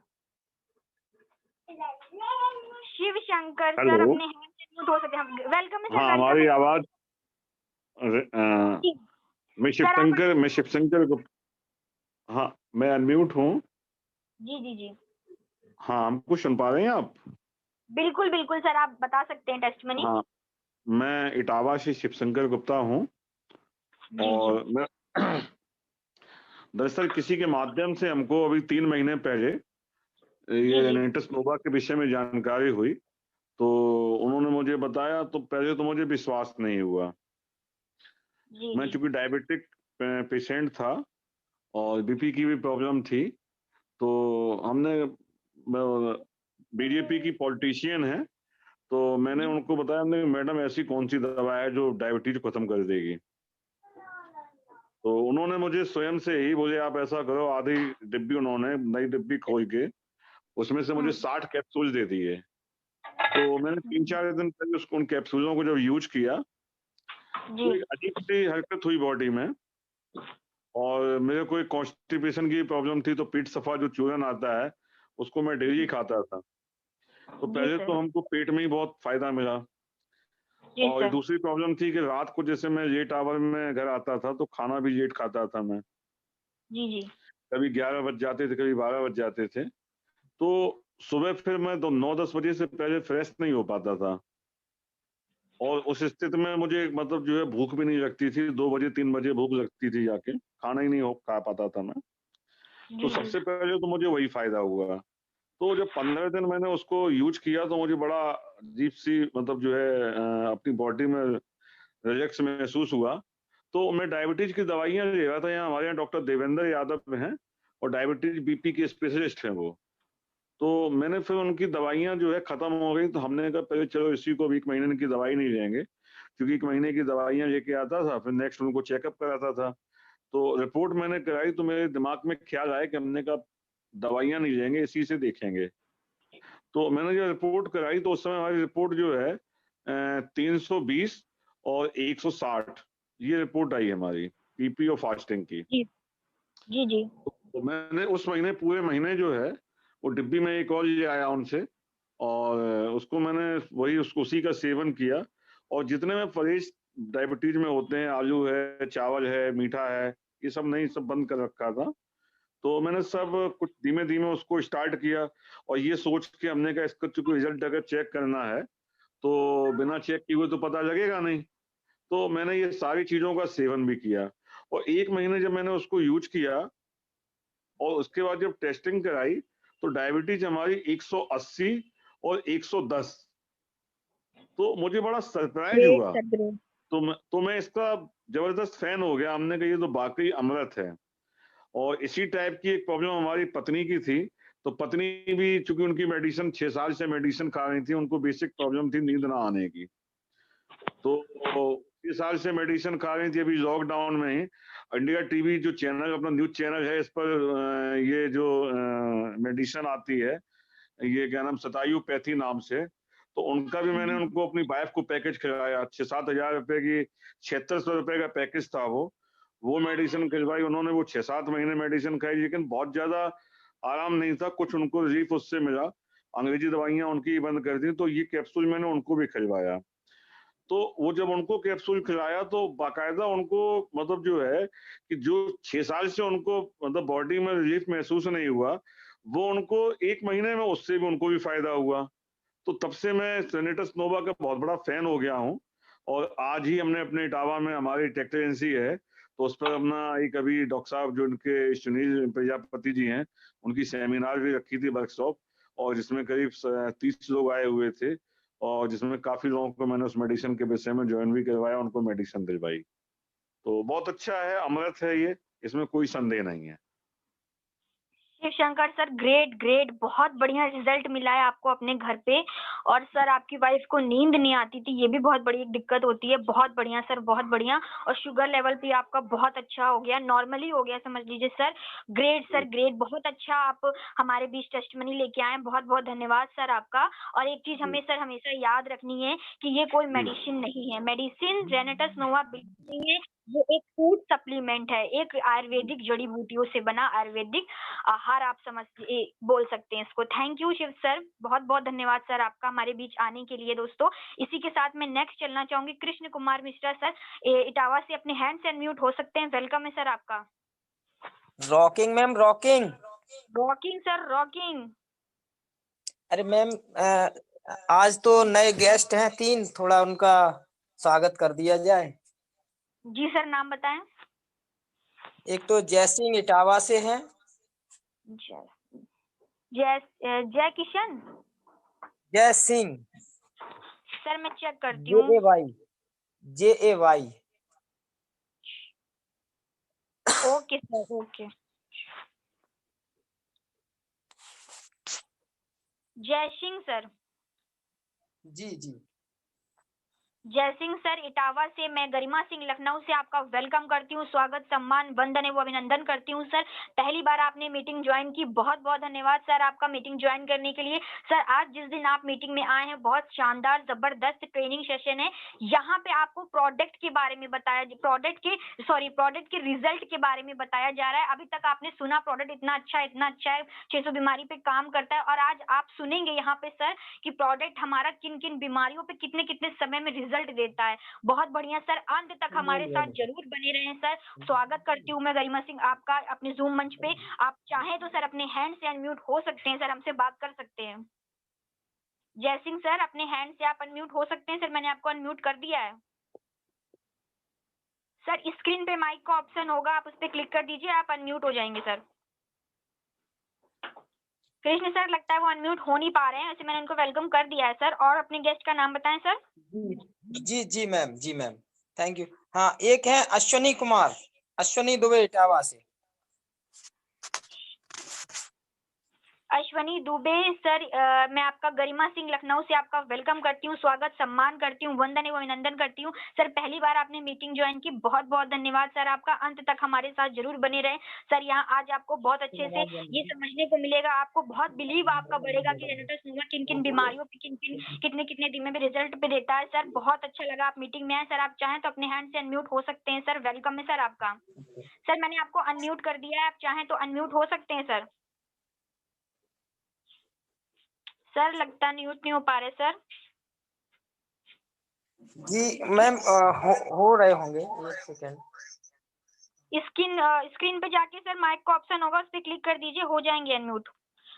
Shiv Shankar sir hello. अपने हैंड से अनम्यूट हो सकते हैं। वेलकम है सर, हाँ, वेलकम हमारी है। आवाज जी मैं सर आप शिवशंकर गुप्ता। हाँ, मैं अनम्यूट हूँ। जी जी जी हाँ, हमको सुन पा रहे हैं आप? बिल्कुल बिल्कुल सर, आप बता सकते हैं टेस्ट मनी। हाँ, मैं इटावा से शिवशंकर गुप्ता हूँ जी जी और मैं दरअसल किसी के माध्यम से हमको अभी 3 महीने पहले जी ये जी रेनेटिस नोवा के विषय में जानकारी हुई। तो उन्होंने मुझे बताया, तो पहले तो मुझे विश्वास नहीं हुआ। जी मैं जी चूंकि डायबिटिक पेशेंट था और बीपी की भी प्रॉब्लम थी, तो हमने बीजेपी की पॉलिटिशियन है, तो मैंने जी उनको बताया, हमने मैडम ऐसी कौन सी दवा है जो डायबिटीज खत्म कर देगी? तो उन्होंने मुझे स्वयं से ही बोले, आप ऐसा करो, आधी डिब्बी उन्होंने नई डिब्बी खोल के उसमें से मुझे 60 कैप्सूल दे दिए। तो मैंने 3-4 दिन पहले उसको उन कैप्सूलों को जब यूज किया जी तो एक अजीब सी हरकत हुई बॉडी में, और मेरे को एक कॉन्स्टिपेशन की प्रॉब्लम थी, तो पीठ सफा जो चूरन आता है उसको मैं डेली खाता था। तो जी पहले तो सर। हमको पेट में ही बहुत फायदा मिला। जी और सर। दूसरी प्रॉब्लम थी कि रात को जैसे मैं लेट आवर में घर आता था, तो खाना भी लेट खाता था मैं। जी जी कभी 11 बज जाते थे, कभी 12 बज जाते थे। तो सुबह फिर मैं तो 9-10 बजे से पहले फ्रेश नहीं हो पाता था, और उस स्थिति में मुझे मतलब जो है भूख भी नहीं लगती थी। 2 बजे 3 बजे भूख लगती थी, जाके खाना ही नहीं हो खा पाता था मैं। तो जी जी सबसे पहले तो मुझे वही फायदा हुआ। तो जब 15 दिन मैंने उसको यूज किया, तो मुझे बड़ा अजीब सी मतलब जो है अपनी बॉडी में रिलैक्स महसूस हुआ। तो मैं डायबिटीज की दवाइयाँ ले रहा था। यहाँ हमारे यहाँ डॉक्टर देवेंद्र यादव हैं, और डायबिटीज बीपी के स्पेशलिस्ट हैं वो। तो मैंने फिर उनकी दवाइयाँ जो है खत्म हो गई, तो हमने कहा पहले चलो इसी को भी 1 महीने की दवाई नहीं लेंगे, क्योंकि 1 महीने की दवाइयाँ लेके आता था, फिर नेक्स्ट उनको चेकअप कराता था। तो रिपोर्ट मैंने कराई, तो मेरे दिमाग में ख्याल आया कि हमने कहा दवाइयाँ नहीं लेंगे, इसी से देखेंगे। तो मैंने जब रिपोर्ट कराई, तो उस समय हमारी रिपोर्ट जो है 320 और 160 ये रिपोर्ट आई हमारी बीपी और फास्टिंग की। जी जी जी तो मैंने उस महीने पूरे महीने जो है वो डिब्बी में एक और ले आया उनसे, और उसको मैंने वही उसको उसी का सेवन किया। और जितने में परहेज डायबिटीज में होते हैं, आलू है, चावल है, मीठा है, ये सब नहीं, सब बंद कर रखा था। तो मैंने सब कुछ धीमे धीमे उसको स्टार्ट किया, और ये सोच के हमने कहा इसका चूंकि रिजल्ट अगर चेक करना है, तो बिना चेक किए हुए तो पता लगेगा नहीं। तो मैंने ये सारी चीजों का सेवन भी किया, और 1 महीने जब मैंने उसको यूज किया, और उसके बाद जब टेस्टिंग कराई, तो डायबिटीज हमारी 180 और 110। तो मुझे बड़ा सरप्राइज ग्रेट हुआ। Sir, great. तो मैं इसका जबरदस्त फैन हो गया। हमने कहा ये तो वाकई अमृत है। और इसी टाइप की एक प्रॉब्लम हमारी पत्नी की थी। तो पत्नी भी चूंकि उनकी मेडिसिन 6 साल से मेडिसिन खा रही थी, उनको बेसिक प्रॉब्लम थी नींद ना आने की। तो 6 साल से मेडिसिन खा रही थी। अभी लॉकडाउन में ही इंडिया टीवी जो चैनल, अपना न्यूज चैनल है, इस पर ये जो मेडिसिन आती है, ये क्या नाम, सतायूपैथी नाम से, तो उनका भी मैंने उनको अपनी वाइफ को पैकेज खिलाया। 6-7 हजार रुपए की 7600 रुपए का पैकेज था वो मेडिसिन खिलवाई उन्होंने। वो 6-7 महीने मेडिसिन खाई, लेकिन बहुत ज्यादा आराम नहीं था, कुछ उनको रिलीफ उससे मिला। अंग्रेजी दवाइयां उनकी बंद कर दी, तो ये कैप्सूल मैंने उनको भी खिलवाया। तो वो जब उनको कैप्सूल खिलाया तो बाकायदा उनको मतलब जो है कि जो 6 साल से उनको मतलब बॉडी में रिलीफ महसूस नहीं हुआ, वो उनको 1 महीने में उससे भी उनको भी फायदा हुआ। तो तब से मैं सेनेटस नोवा का बहुत बड़ा फैन हो गया हूँ। और आज ही हमने अपने इटावा में, हमारी टेक्टर एजेंसी है, तो उस पर अपना एक अभी डॉक्टर साहब जो उनके सुनील प्रजापति जी हैं, उनकी सेमिनार भी रखी थी, वर्कशॉप, और जिसमें करीब 30 लोग आए हुए थे, और जिसमें काफी लोगों को मैंने उस मेडिसिन के विषय में ज्वाइन भी करवाया, उनको मेडिसिन दिलवाई। तो बहुत अच्छा है, अमृत है ये, इसमें कोई संदेह नहीं है। Shiv Shankar sir, great great, बहुत बढ़िया रिजल्ट मिला है आपको अपने घर पे। और सर आपकी वाइफ को नींद नहीं आती थी, ये भी बहुत बड़ी एक दिक्कत होती है। बहुत बढ़िया सर, बहुत बढ़िया। और शुगर लेवल भी आपका बहुत अच्छा हो गया, नॉर्मली हो गया समझ लीजिए सर। ग्रेट सर, ग्रेट, बहुत अच्छा आप हमारे बीच टेस्टमनी लेके आए, बहुत बहुत धन्यवाद सर आपका। और एक चीज हमें सर हमेशा याद रखनी है कि ये कोई मेडिसिन नहीं है, मेडिसिन जेनेटस नोवा बिल्कुल नहीं है, ये एक फूड सप्लीमेंट है, एक आयुर्वेदिक जड़ी बूटियों से बना आयुर्वेदिक आहार आप समझ बोल सकते हैं इसको। थैंक यू शिव सर, बहुत बहुत धन्यवाद सर आपका हमारे बीच आने के लिए। दोस्तों इसी के साथ मैं नेक्स्ट चलना चाहूंगी कृष्ण कुमार मिश्रा सर, इटावा से, अपने हैंड से अनम्यूट हो सकते हैं। वेलकम है सर आपका। Rocking ma'am, rocking rocking sir, rocking. अरे मैम, आज तो नए गेस्ट हैं 3, थोड़ा उनका स्वागत कर दिया जाए। जी सर, नाम बताएं। एक तो जय सिंह इटावा से हैं। जय किशन, जय सिंह सर मैं चेक करती हूँ। JAY। Okay sir, okay. जय सिंह सर। जी। जय सिंह सर इटावा से, मैं गरिमा सिंह लखनऊ से आपका वेलकम करती हूँ, स्वागत सम्मान वंदन एवं अभिनंदन करती हूँ सर। पहली बार आपने मीटिंग ज्वाइन की, बहुत बहुत धन्यवाद सर आपका मीटिंग ज्वाइन करने के लिए। सर आज जिस दिन आप मीटिंग में आए हैं, बहुत शानदार जबरदस्त ट्रेनिंग सेशन है। यहाँ पे आपको प्रोडक्ट के बारे में बताया, प्रोडक्ट के रिजल्ट के बारे में बताया जा रहा है। अभी तक आपने सुना प्रोडक्ट इतना अच्छा है, 600 बीमारी पे काम करता है। और आज आप सुनेंगे यहाँ पे सर कि प्रोडक्ट हमारा किन किन बीमारियों पे कितने कितने समय में रिजल्ट देता है। बहुत बढ़िया सर, अंत तक हमारे साथ जरूर बने रहें सर। स्वागत करती हूँ मैं गरिमा सिंह आपका अपने जूम मंच पे। आप चाहें तो सर अपने हैंड से अनम्यूट हो सकते हैं सर, हमसे बात कर सकते हैं। जय सिंह सर अपने हैंड से आप अनम्यूट हो सकते हैं सर, मैंने आपको अनम्यूट कर दिया है सर। स्क्रीन पे माइक का ऑप्शन होगा, आप उस पर क्लिक कर दीजिए, आप अनम्यूट हो जाएंगे सर। कृष्ण सर लगता है वो अनम्यूट हो नहीं पा रहे हैं, वैसे मैंने उनको वेलकम कर दिया है सर। और अपने गेस्ट का नाम बताएं सर। जी मैम, थैंक यू। हाँ, एक है अश्वनी कुमार, अश्वनी दुबे इटावा से। अश्वनी दुबे सर, मैं आपका गरिमा सिंह लखनऊ से आपका वेलकम करती हूँ, स्वागत सम्मान करती हूँ, वंदन एवं अभिनंदन करती हूँ सर। पहली बार आपने मीटिंग ज्वाइन की, बहुत बहुत धन्यवाद सर आपका। अंत तक हमारे साथ जरूर बने रहे सर। यहाँ आज आपको बहुत अच्छे से ये समझने को मिलेगा, आपको बहुत बिलीव आपका बढ़ेगा कि जेनेटस नोवा किन किन बीमारियों पे कितने कितने दिन में भी रिजल्ट पे देता है सर। बहुत अच्छा लगा आप मीटिंग में आए सर। आप चाहें तो अपने हैंड से अनम्यूट हो सकते हैं सर। वेलकम है सर आपका। सर मैंने आपको अनम्यूट कर दिया है, आप चाहें तो अनम्यूट हो सकते हैं सर। सर लगता म्यूट नहीं हो पा रहे सर। जी मैम, हो रहे होंगे, एक सेकेंड। स्क्रीन पे जाके सर माइक का ऑप्शन होगा, उस पर क्लिक कर दीजिए, हो जाएंगे अनम्यूट।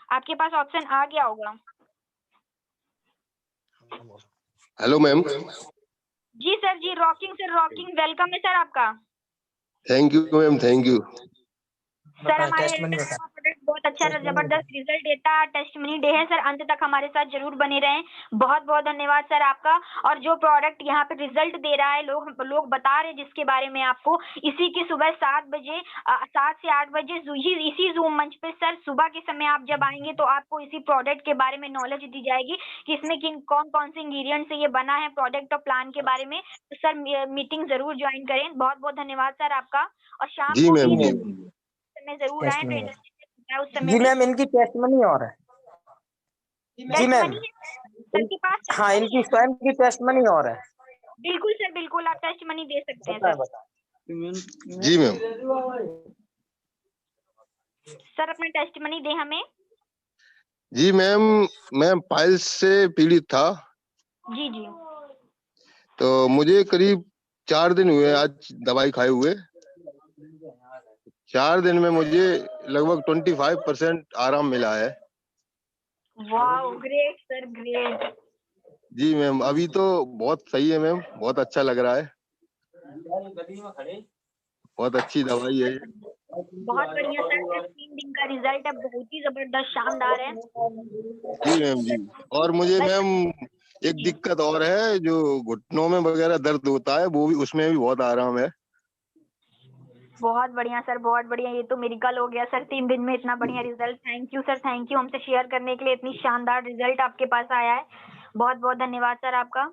आपके पास ऑप्शन आ गया होगा। Hello ma'am. जी सर, जी रॉकिंग सर, रॉकिंग वेलकम है सर आपका। Thank you ma'am, thank you sir. हमारे प्रोडक्ट बहुत अच्छा जबरदस्त रिजल्ट देता टेस्टमनी डे है सर। अंत तक हमारे साथ जरूर बने रहें। बहुत बहुत धन्यवाद सर आपका। और जो प्रोडक्ट यहाँ पे रिजल्ट दे रहा है, लोग बता रहे जिसके बारे में आपको, इसी की सुबह 7 बजे 7 से 8 बजे इसी जूम मंच पे सर सुबह के समय आप जब आएंगे तो आपको इसी प्रोडक्ट के बारे में नॉलेज दी जाएगी कि इसमें कौन कौन से इंग्रेडिएंट से ये बना है, प्रोडक्ट और प्लान के बारे में। तो सर मीटिंग जरूर ज्वाइन करें। बहुत बहुत धन्यवाद सर आपका। और शाम जी को मैम, भी जी समय जरूर आए, ट्रेनर उस समय जी भी। मैम, इनकी टेस्टमनी और है। जी मैम, सर के पास हाँ, इनकी स्वयं की टेस्टमनी और है। बिल्कुल सर, बिल्कुल आप टेस्ट मनी दे सकते हैं सर। जी मैम। सर अपना टेस्ट मनी दे हमें। जी मैम, मैं पाइल्स से पीड़ित था, जी जी। तो मुझे करीब 4 दिन हुए आज दवाई खाए हुए। 4 दिन में मुझे लगभग 25% आराम मिला है। Wow, great sir, great. जी मैम, अभी तो बहुत सही है मैम, बहुत अच्छा लग रहा है, बहुत अच्छी दवाई है। बहुत बढ़िया सर। 3 दिन का रिजल्ट है, बहुत ही जबरदस्त, शानदार है। जी मैम जी। और मुझे मैम एक दिक्कत और है, जो घुटनों में वगैरह दर्द होता है वो भी, उसमें भी बहुत आराम है। बहुत बढ़िया सर, बहुत बढ़िया। ये तो मेडिकल हो गया सर, 3 दिन में इतना बढ़िया result. Thank you sir, thank you हमसे शेयर करने के लिए। इतनी शानदार रिजल्ट आपके पास आया है। बहुत बहुत धन्यवाद सर आपका।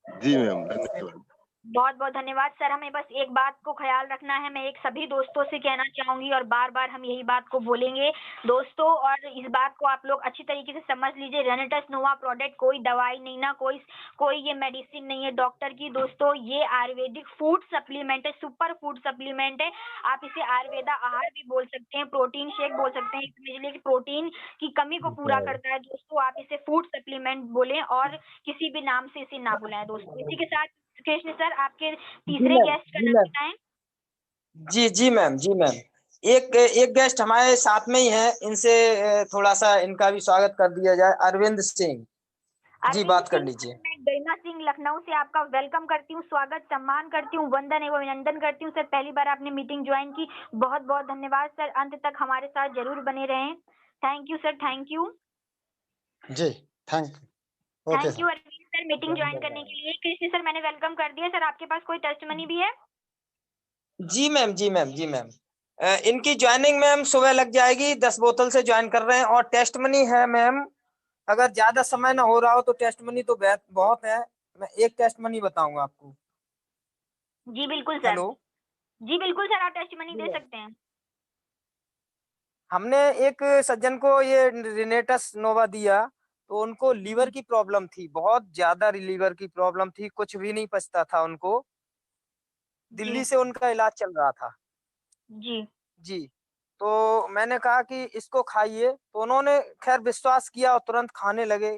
जी मैम, धन्यवाद। बहुत बहुत धन्यवाद सर। हमें बस एक बात को ख्याल रखना है, मैं एक सभी दोस्तों से कहना चाहूंगी और बार बार हम यही बात को बोलेंगे दोस्तों, और इस बात को आप लोग अच्छी तरीके से समझ लीजिए। रेनेटस नोवा प्रोडक्ट कोई दवाई नहीं ना, कोई ये मेडिसिन नहीं है डॉक्टर की दोस्तों। ये आयुर्वेदिक फूड सप्लीमेंट है, सुपर फूड सप्लीमेंट है। आप इसे आयुर्वेदा आहार भी बोल सकते हैं, प्रोटीन शेक बोल सकते हैं। इसमें प्रोटीन की कमी को पूरा करता है दोस्तों। आप इसे फूड सप्लीमेंट बोलें और किसी भी नाम से इसे ना बुलाएं दोस्तों। इसी के साथ कृष्ण सर आपके तीसरे गेस्ट का नाम बताएं। जी मैम, जी मैम। एक गेस्ट हमारे साथ में ही है, इनसे थोड़ा सा इनका भी स्वागत कर दिया जाए। अरविंद सिंह जी, बात कर लीजिए। मैं गरिमा सिंह लखनऊ से आपका वेलकम करती हूँ, स्वागत सम्मान करती हूँ, वंदन एवं अभिनंदन करती हूँ सर। पहली बार आपने मीटिंग ज्वाइन की, बहुत बहुत धन्यवाद सर। अंत तक हमारे साथ जरूर बने रहें। Thank you sir, thank you जी। Thank you Arvind sir meeting join करने के लिए। कृष्ण सर मैंने वेलकम कर दिया सर। आपके पास कोई टेस्ट मनी भी है? जी मैम, जी मैम, जी मैम। इनकी ज्वाइनिंग मैम सुबह लग जाएगी, 10 बोतल से ज्वाइन कर रहे हैं। और टेस्ट मनी है मैम, अगर ज्यादा समय ना हो रहा हो तो टेस्ट मनी तो बहुत है। मैं एक टेस्ट मनी बताऊंगा आपको। जी बिल्कुल सर। हेलो, जी बिल्कुल सर, आप टेस्ट मनी दे सकते हैं। हमने एक सज्जन को ये रिनेटस नोवा दिया, तो उनको लीवर की प्रॉब्लम थी, बहुत ज्यादा लीवर की प्रॉब्लम थी, कुछ भी नहीं पचता था उनको। दिल्ली से उनका इलाज चल रहा था। जी। तो मैंने कहा कि इसको खाइए, तो उन्होंने खैर विश्वास किया और तुरंत खाने लगे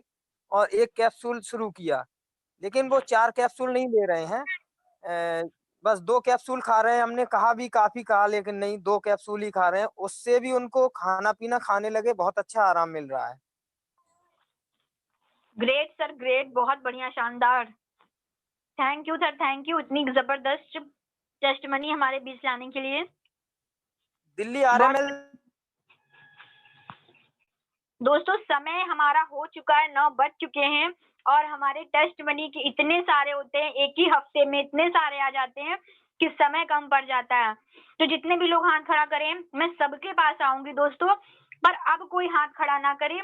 और एक कैप्सूल शुरू किया। लेकिन वो 4 कैप्सूल नहीं ले रहे हैं, बस 2 कैप्सूल खा रहे हैं। हमने कहा भी, काफी कहा, लेकिन नहीं, 2 कैप्सूल ही खा रहे हैं। उससे भी उनको खाना पीना खाने लगे, बहुत अच्छा आराम मिल रहा है। ग्रेट सर, ग्रेट, बहुत बढ़िया, शानदार। Thank you sir, thank you इतनी जबरदस्त टेस्ट मनी हमारे बीच लाने के लिए। दिल्ली RML दोस्तों समय हमारा हो चुका है, 9 बज चुके हैं और हमारे टेस्ट मनी के इतने सारे होते हैं, एक ही हफ्ते में इतने सारे आ जाते हैं कि समय कम पड़ जाता है। तो जितने भी लोग हाथ खड़ा करें, मैं सबके पास आऊंगी दोस्तों, पर अब कोई हाथ खड़ा ना करे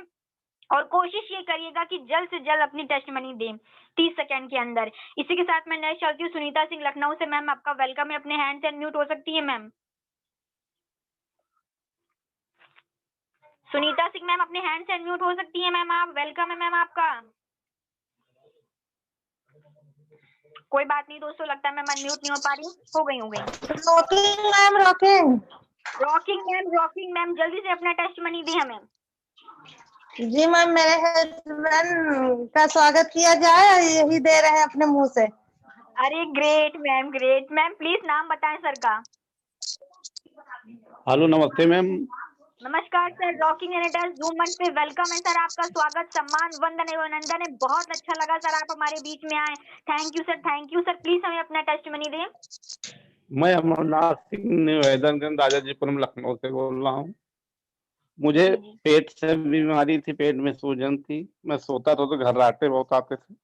और कोशिश ये करिएगा कि जल्द से जल्द अपनी टेस्ट मनी दें 30 सेकंड के अंदर। इसी के साथ मैं नेक्स्ट चलती हूँ सुनीता सिंह लखनऊ से। मैम आपका वेलकम है, अपने हैंड से अनम्यूट हो सकती है मैम। सुनीता सिंह मैम अपने हैंड से अनम्यूट हो सकती है मैम, आप वेलकम है मैम आपका। कोई बात नहीं दोस्तों, लगता है मैं अनम्यूट नहीं हो पा रही हूँ। हो गई रॉकिंग मैम, रॉकिंग मैम जल्दी से अपना टेस्ट मनी दी हमें। जी मैम, मेरे हस्बैंड का स्वागत किया जाए, यही दे रहे हैं अपने मुंह से। अरे great ma'am, great ma'am, please नाम बताएं सर का। हेलो, नमस्ते मैम। नमस्कार सर, रॉकिंग रेनेटस जूम मंच पे वेलकम है सर। आपका स्वागत सम्मान वंदन एवं अभिनंदन है। बहुत अच्छा लगा सर आप हमारे बीच में आए। Thank you sir, thank you sir. Please हमें अपना टेस्ट मनी दें। मैं अमरनाथ सिंह निवेदन राजाजीपुरम लखनऊ से बोल रहा हूँ। मुझे पेट से बीमारी थी, पेट में सूजन थी, मैं सोता था तो घर्राटे बहुत आते थे।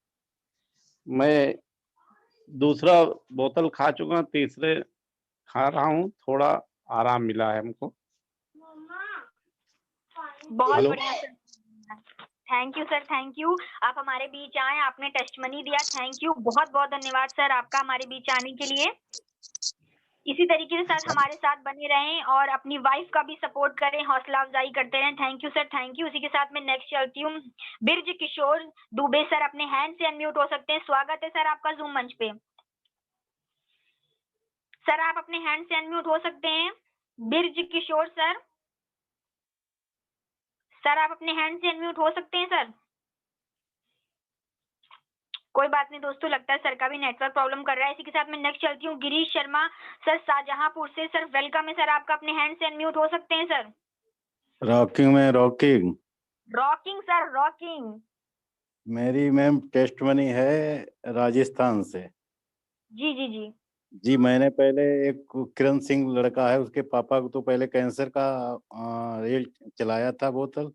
मैं दूसरा बोतल खा चुका, तीसरे खा रहा हूँ, थोड़ा आराम मिला है हमको। बहुत हेलो। बढ़िया sir, thank you sir, thank you. आप हमारे बीच आए, आपने टेस्टमनी दिया, थैंक यू, बहुत बहुत धन्यवाद सर आपका हमारे बीच आने के लिए। इसी तरीके से सर हमारे साथ बने रहें और अपनी वाइफ का भी सपोर्ट करें, हौसला अफजाई करते रहें। Thank you sir, thank you. इसी के साथ में नेक्स्ट चलती हूँ बिरज किशोर दुबे सर, अपने हैंड से अनम्यूट हो सकते हैं। स्वागत है सर आपका जूम मंच पे। सर आप अपने हैंड से अनम्यूट हो सकते हैं। बिरज किशोर सर, सर आप अपने हैंड से अनम्यूट हो सकते हैं सर। कोई बात नहीं दोस्तों, लगता है सर का भी नेटवर्क प्रॉब्लम कर रहा है। इसी के साथ मैं नेक्स्ट चलती हूँ गिरीश शर्मा सर, शाहजहांपुर से। सर वेलकम है सर आपका, अपने हैंड से अनम्यूट हो सकते हैं सर। रॉकिंग में रॉकिंग। Rocking sir, rocking. मेरी मैम टेस्ट मनी है राजस्थान से। जी जी जी। जी मैंने पहले एक किरण सिंह लड़का है, उसके पापा को तो पहले कैंसर का रेल चलाया था बोतल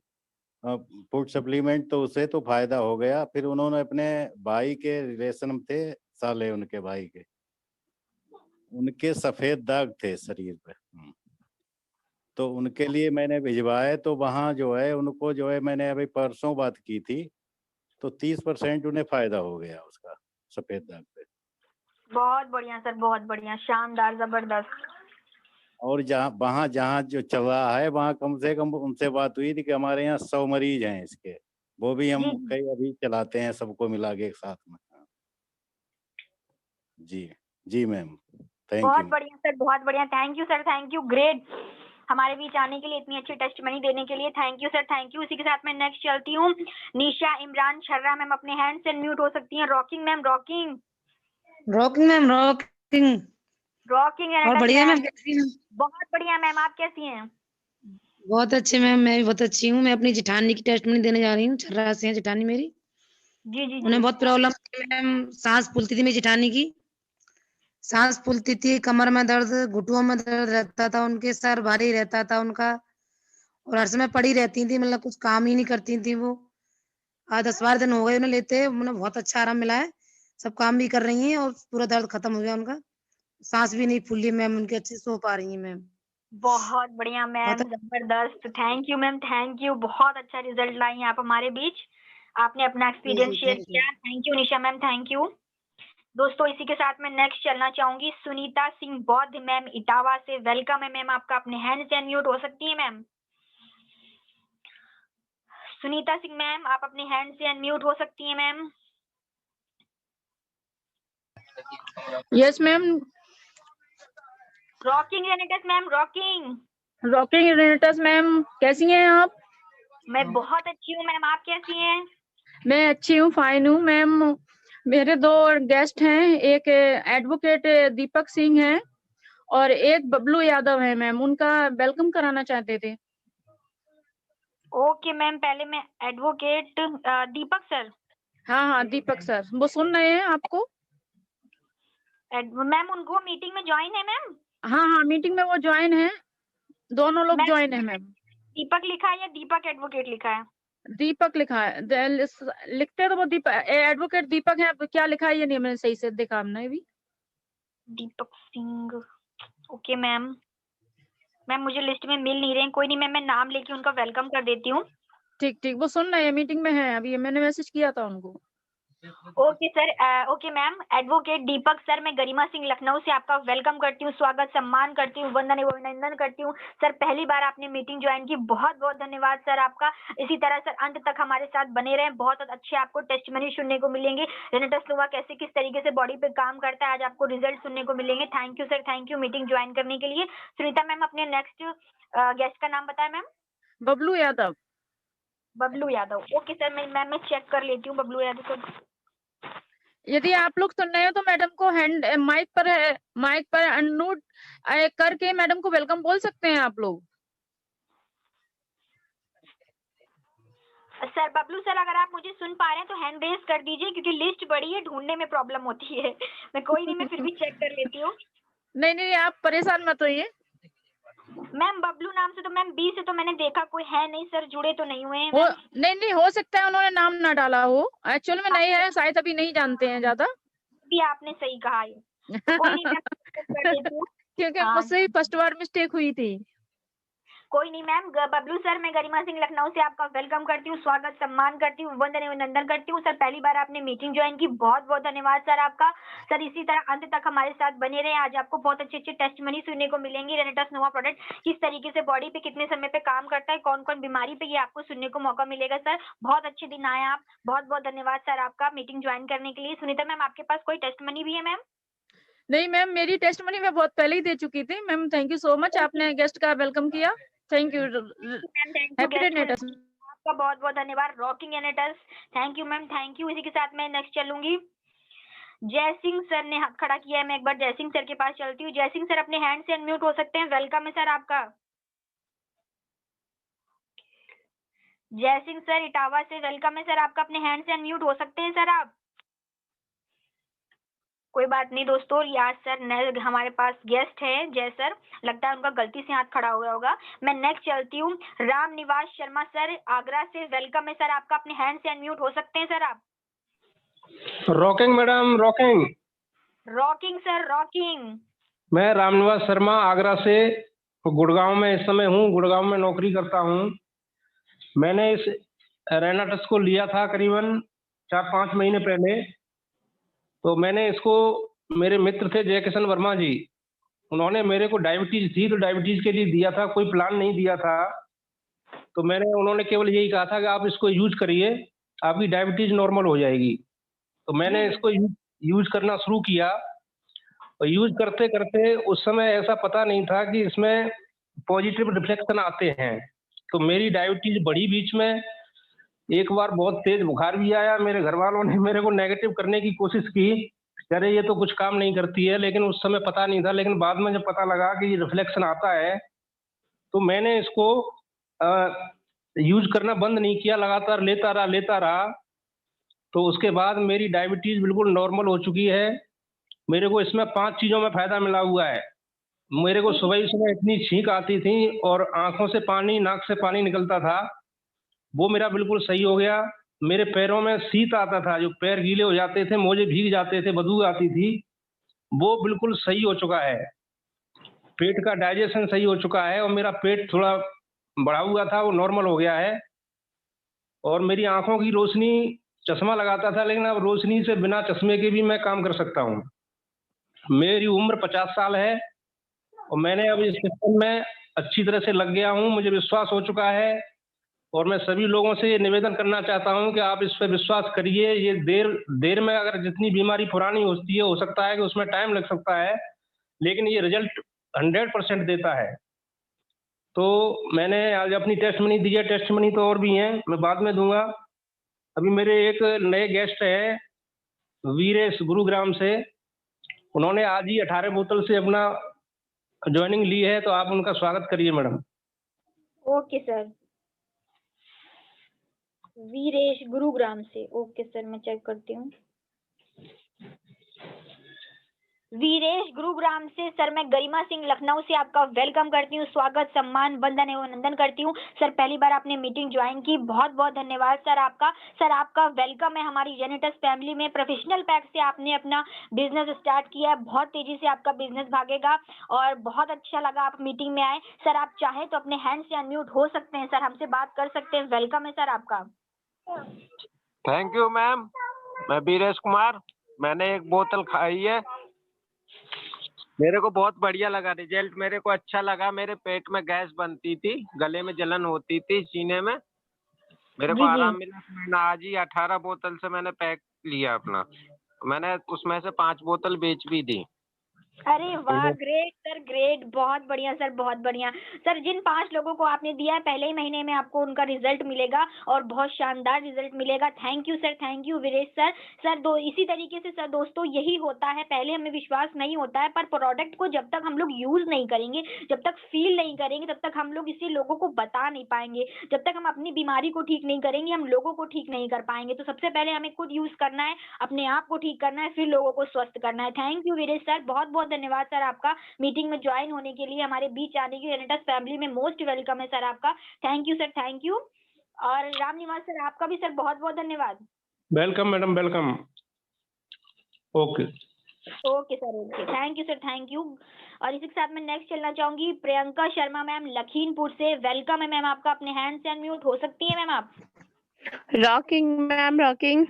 फूड सप्लीमेंट, तो उसे तो फायदा हो गया। फिर उन्होंने अपने भाई के रिलेशन में थे, साले उनके भाई के, उनके सफेद दाग थे शरीर पे, तो उनके लिए मैंने भिजवाए। तो वहाँ जो है उनको जो है मैंने अभी परसों बात की थी, तो 30% उन्हें फायदा हो गया उसका सफेद दाग पे। बहुत बढ़िया सर, बहुत बढ़िया, शानदार, जबरदस्त। और जहाँ जो चल रहा है वहाँ कम से कम उनसे बात हुई थी कि हमारे यहाँ 100 मरीज हैं इसके, वो भी हम कई अभी चलाते हैं सबको मिला के एक साथ में। जी जी मैम, थैंक बहुत यू। बढ़िया सर, बहुत बढ़िया, thank you sir, thank you, great. हमारे बीच आने के लिए, इतनी अच्छी टेस्ट मनी देने के लिए thank you sir, thank you. इसी के साथ मैं नेक्स्ट चलती हूँ निशा इमरान छर्रा मैम, अपने हैंड से म्यूट हो सकती हैं। Rocking ma'am, rocking. Rocking ma'am, rocking. Rocking और बढ़िया मैम, कैसी हैं? बहुत बढ़िया मैम, आप कैसी हैं? बहुत अच्छे मैम, मैं भी बहुत अच्छी हूँ। मैं अपनी जेठानी की टेस्ट मनी देने जा रही हूँ। छर्रा से है जेठानी मेरी। जी जी उन्हें बहुत प्रॉब्लम थी मैम, सांस फूलती थी मेरी जेठानी की, सांस फूलती थी, कमर में दर्द, घुटनों में दर्द रहता था, उनके सर भारी रहता था उनका, और हर समय पड़ी रहती थी, मतलब कुछ काम ही नहीं करती थी वो। आज 10-12 दिन हो गए उन्हें लेते, उन्हें बहुत अच्छा आराम मिला है, सब काम भी कर रही हैं और पूरा दर्द खत्म हो गया उनका, सांस भी नहीं फूली मैम उनकी, अच्छी सो पा रही है मैम। बहुत बढ़िया मैम, जबरदस्त, thank you ma'am, thank you. बहुत अच्छा रिजल्ट लाई हैं आप हमारे बीच, आपने अपना एक्सपीरियंस शेयर किया। Thank you Nisha ma'am, thank you. दोस्तों इसी के साथ मैं नेक्स्ट चलना चाहूंगी सुनीता सिंह बौद्ध मैम, इटावा से। वेलकम है मैम आपका, अपने हैंड से अनम्यूट हो सकती है मैम। सुनीता सिंह मैम, आप अपने हैंड से अनम्यूट हो सकती हैं ma'am. Yes ma'am. Rocking रेनेटस ma'am, rocking. Rocking रेनेटस ma'am, कैसी हैं आप? मैं बहुत अच्छी हूँ मैम, आप कैसी हैं? मैं अच्छी हूँ, फाइन हूँ मैम। मेरे 2 गेस्ट हैं, एक एडवोकेट दीपक सिंह है और एक बबलू यादव है मैम, उनका वेलकम कराना चाहते थे। ओके मैम, पहले मैं एडवोकेट दीपक सर। हाँ दीपक सर, वो सुन रहे हैं आपको? मैम उनको मीटिंग में ज्वाइन है मैम? हाँ मीटिंग में वो ज्वाइन है, दोनों लोग ज्वाइन है मैम। दीपक लिखा है या दीपक एडवोकेट लिखा है? दीपक लिखा है, लिखते तो वो दीपक एडवोकेट दीपक है, अब क्या लिखा है ये नहीं मैंने सही से देखा हमने भी। Deepak Singh, okay ma'am. Ma'am मुझे लिस्ट में मिल नहीं रहे हैं, कोई नहीं मैम, मैं नाम लेके उनका वेलकम कर देती हूँ। ठीक ठीक, वो सुन रहे हैं, मीटिंग में है अभी, मैंने मैसेज किया था उनको। Okay sir, okay ma'am. Advocate Deepak sir, मैं गरिमा सिंह लखनऊ से आपका वेलकम करती हूँ, स्वागत सम्मान करती हूँ, वंदन एवं अभिनंदन करती हूँ। सर पहली बार आपने मीटिंग ज्वाइन की, बहुत बहुत धन्यवाद सर आपका। इसी तरह सर अंत तक हमारे साथ बने रहें, बहुत अच्छे आपको टेस्टमनी सुनने को मिलेंगे, रेनेटस नोवा कैसे किस तरीके से बॉडी पे काम करता है, आज आपको रिजल्ट सुनने को मिलेंगे। Thank you sir, thank you meeting join करने के लिए। सुनीता मैम, अपने नेक्स्ट गेस्ट का नाम बताएं ma'am. Bablu Yadav. Bablu Yadav, okay sir, मैं चेक कर लेती हूँ बबलू यादव को। यदि आप लोग सुन रहे हो तो मैडम को हैंड माइक पर अनम्यूट करके मैडम को वेलकम बोल सकते हैं आप लोग। सर बबलू सर, अगर आप मुझे सुन पा रहे हैं तो हैंड रेज कर दीजिए, क्योंकि लिस्ट बड़ी है, ढूंढने में प्रॉब्लम होती है। मैं कोई नहीं, मैं फिर भी चेक कर लेती हूँ। नहीं आप परेशान मत होइए। मैम बबलू नाम से तो मैम बी से तो मैंने देखा कोई है नहीं सर, जुड़े तो नहीं हुए हैं हो मैम। नहीं हो सकता है उन्होंने नाम ना डाला हो, एक्चुअल में नए हैं शायद, अभी नहीं जानते हैं ज्यादा। भी आपने सही कहा ये, तो कोई नहीं मैम कर देती हूँ। क्योंकि हाँ, मुझसे ही फर्स्ट बार मिस्टेक हुई थी। कोई नहीं मैम। बबलू सर, मैं गरिमा सिंह लखनऊ से आपका वेलकम करती हूँ, स्वागत सम्मान करती हूँ, वंदन एवं नंदन करती हूँ। सर पहली बार आपने मीटिंग ज्वाइन की, बहुत बहुत धन्यवाद सर आपका। सर इसी तरह अंत तक हमारे साथ बने रहे। आज आपको बहुत अच्छे अच्छे टेस्टमनी सुनने को मिलेंगी। रेनेटस नोवा प्रोडक्ट किस तरीके से बॉडी पे कितने समय पे काम करता है, कौन कौन बीमारी पे, ये आपको सुनने को मौका मिलेगा। सर बहुत अच्छे दिन आए आप, बहुत बहुत धन्यवाद सर आपका मीटिंग ज्वाइन करने के लिए। सुनीता मैम आपके पास कोई टेस्टमनी भी है मैम? नहीं मैम, मेरी टेस्टमनी मैं बहुत पहले ही दे चुकी थी ma'am. Thank you so much, आपने गेस्ट का वेलकम किया। Thank you. हैप्पी रेनेटस। आपका बहुत बहुत धन्यवाद। Rocking रेनेटस, thank you ma'am, thank you. इसी के साथ मैं नेक्स्ट चलूंगी। जय सिंह सर ने हाथ खड़ा किया है, मैं एक बार जय सिंह सर के पास चलती हूँ। जय सिंह सर अपने हैंड से अनम्यूट हो सकते हैं, वेलकम है सर आपका। जय सिंह सर इटावा से वेलकम है सर आपका, अपने हैंड से अनम्यूट हो सकते हैं सर आप। कोई बात नहीं दोस्तों, यार सर नए हमारे पास गेस्ट है जय सर, लगता है उनका गलती से हाथ खड़ा हो गया होगा। मैं नेक्स्ट चलती हूँ। राम निवास शर्मा सर आगरा से वेलकम है सर आपका, अपने हैंड से अनम्यूट हो सकते हैं सर आप। Rocking madam, rocking. Rocking sir, rocking. मैं रामनिवास शर्मा आगरा से गुड़गांव में इस समय हूँ, गुड़गांव में नौकरी करता हूँ। मैंने इस रेनाटस को लिया था करीबन 4-5 महीने पहले। तो मैंने इसको, मेरे मित्र थे जयकिशन वर्मा जी, उन्होंने मेरे को डायबिटीज थी तो डायबिटीज के लिए दिया था, कोई प्लान नहीं दिया था। तो उन्होंने केवल यही कहा था कि आप इसको यूज करिए, आपकी डायबिटीज नॉर्मल हो जाएगी। तो मैंने इसको यूज करना शुरू किया और यूज करते करते उस समय ऐसा पता नहीं था कि इसमें पॉजिटिव रिफ्लेक्शन आते हैं। तो मेरी डायबिटीज बढ़ी बीच में, एक बार बहुत तेज बुखार भी आया। मेरे घर वालों ने मेरे को नेगेटिव करने की कोशिश की, अरे ये तो कुछ काम नहीं करती है, लेकिन उस समय पता नहीं था। लेकिन बाद में जब पता लगा कि ये रिफ्लेक्शन आता है तो मैंने इसको यूज करना बंद नहीं किया, लगातार लेता रहा। तो उसके बाद मेरी डायबिटीज बिल्कुल नॉर्मल हो चुकी है। मेरे को इसमें 5 चीजों में फायदा मिला हुआ है। मेरे को सुबह इतनी छींक आती थी और आंखों से पानी, नाक से पानी निकलता था, वो मेरा बिल्कुल सही हो गया। मेरे पैरों में शीत आता था, जो पैर गीले हो जाते थे, मोजे भीग जाते थे, बदबू आती थी, वो बिल्कुल सही हो चुका है। पेट का डाइजेशन सही हो चुका है और मेरा पेट थोड़ा बढ़ा हुआ था, वो नॉर्मल हो गया है। और मेरी आंखों की रोशनी, चश्मा लगाता था लेकिन अब रोशनी से बिना चश्मे के भी मैं काम कर सकता हूँ। मेरी उम्र 50 साल है और मैंने अब इस सिस्टम में अच्छी तरह से लग गया हूँ, मुझे विश्वास हो चुका है। और मैं सभी लोगों से ये निवेदन करना चाहता हूँ कि आप इस पर विश्वास करिए। ये देर में, अगर जितनी बीमारी पुरानी होती है, हो सकता है कि उसमें टाइम लग सकता है, लेकिन ये रिजल्ट 100% देता है। तो मैंने आज अपनी टेस्ट मनी दी है, टेस्ट मनी तो और भी हैं, मैं बाद में दूंगा। अभी मेरे एक नए गेस्ट है वीरेश गुरुग्राम से, उन्होंने आज ही 18 बोतल से अपना ज्वाइनिंग ली है, तो आप उनका स्वागत करिए madam. Okay sir. Viresh Gurugram से, ओके सर, मैं चेक करती हूँ। वीरेश गुरुग्राम से सर, मैं गरिमा सिंह लखनऊ से आपका वेलकम करती हूँ, स्वागत सम्मान वंदन एवं नंदन करती हूँ। सर पहली बार आपने मीटिंग ज्वाइन की, बहुत बहुत धन्यवाद सर आपका। सर आपका वेलकम है हमारी जेनेटस फैमिली में। प्रोफेशनल पैक से आपने अपना बिजनेस स्टार्ट किया है, बहुत तेजी से आपका बिजनेस भागेगा और बहुत अच्छा लगा आप मीटिंग में आए। सर आप चाहे तो अपने हैंड से अनम्यूट हो सकते हैं सर, हमसे बात कर सकते हैं, वेलकम है सर आपका। Thank you ma'am. मैं वीरेश कुमार, मैंने एक बोतल खाई है, मेरे को बहुत बढ़िया लगा, रिजल्ट मेरे को अच्छा लगा। मेरे पेट में गैस बनती थी, गले में जलन होती थी, सीने में, मेरे को आराम मिला। मैंने आज ही 18 बोतल से मैंने पैक लिया अपना, मैंने उसमें से 5 बोतल बेच भी दी। अरे वाह, ग्रेट सर, ग्रेट, बहुत बढ़िया सर, बहुत बढ़िया सर। जिन 5 लोगों को आपने दिया है, पहले ही महीने में आपको उनका रिजल्ट मिलेगा और बहुत शानदार रिजल्ट मिलेगा। Thank you sir, thank you Viresh sir. Sir इसी तरीके से सर दोस्तों यही होता है, पहले हमें विश्वास नहीं होता है, पर प्रोडक्ट को जब तक हम लोग यूज नहीं करेंगे, जब तक फील नहीं करेंगे, तब तक हम लोग इसे लोगों को बता नहीं पाएंगे। जब तक हम अपनी बीमारी को ठीक नहीं करेंगे, हम लोगों को ठीक नहीं कर पाएंगे। तो सबसे पहले हमें खुद यूज करना है, अपने आप को ठीक करना है, फिर लोगों को स्वस्थ करना है। थैंक यू वीरेश सर, बहुत बहुत बहुत धन्यवाद सर आपका मीटिंग में ज्वाइन होने के लिए, हमारे बीच आने के लिए। रेनेटस फैमिली में मोस्ट वेलकम है सर आपका। Thank you sir, thank you. और राम निवास सर आपका भी सर बहुत बहुत धन्यवाद। Welcome madam, welcome. Okay okay sir, okay, thank you sir, thank you. और इसी के साथ मैं नेक्स्ट चलना चाहूंगी प्रियंका शर्मा मैम लखीमपुर से। वेलकम है मैम आपका, अपने हैंड से अनम्यूट हो सकती है मैम आप। Rocking ma'am, rocking.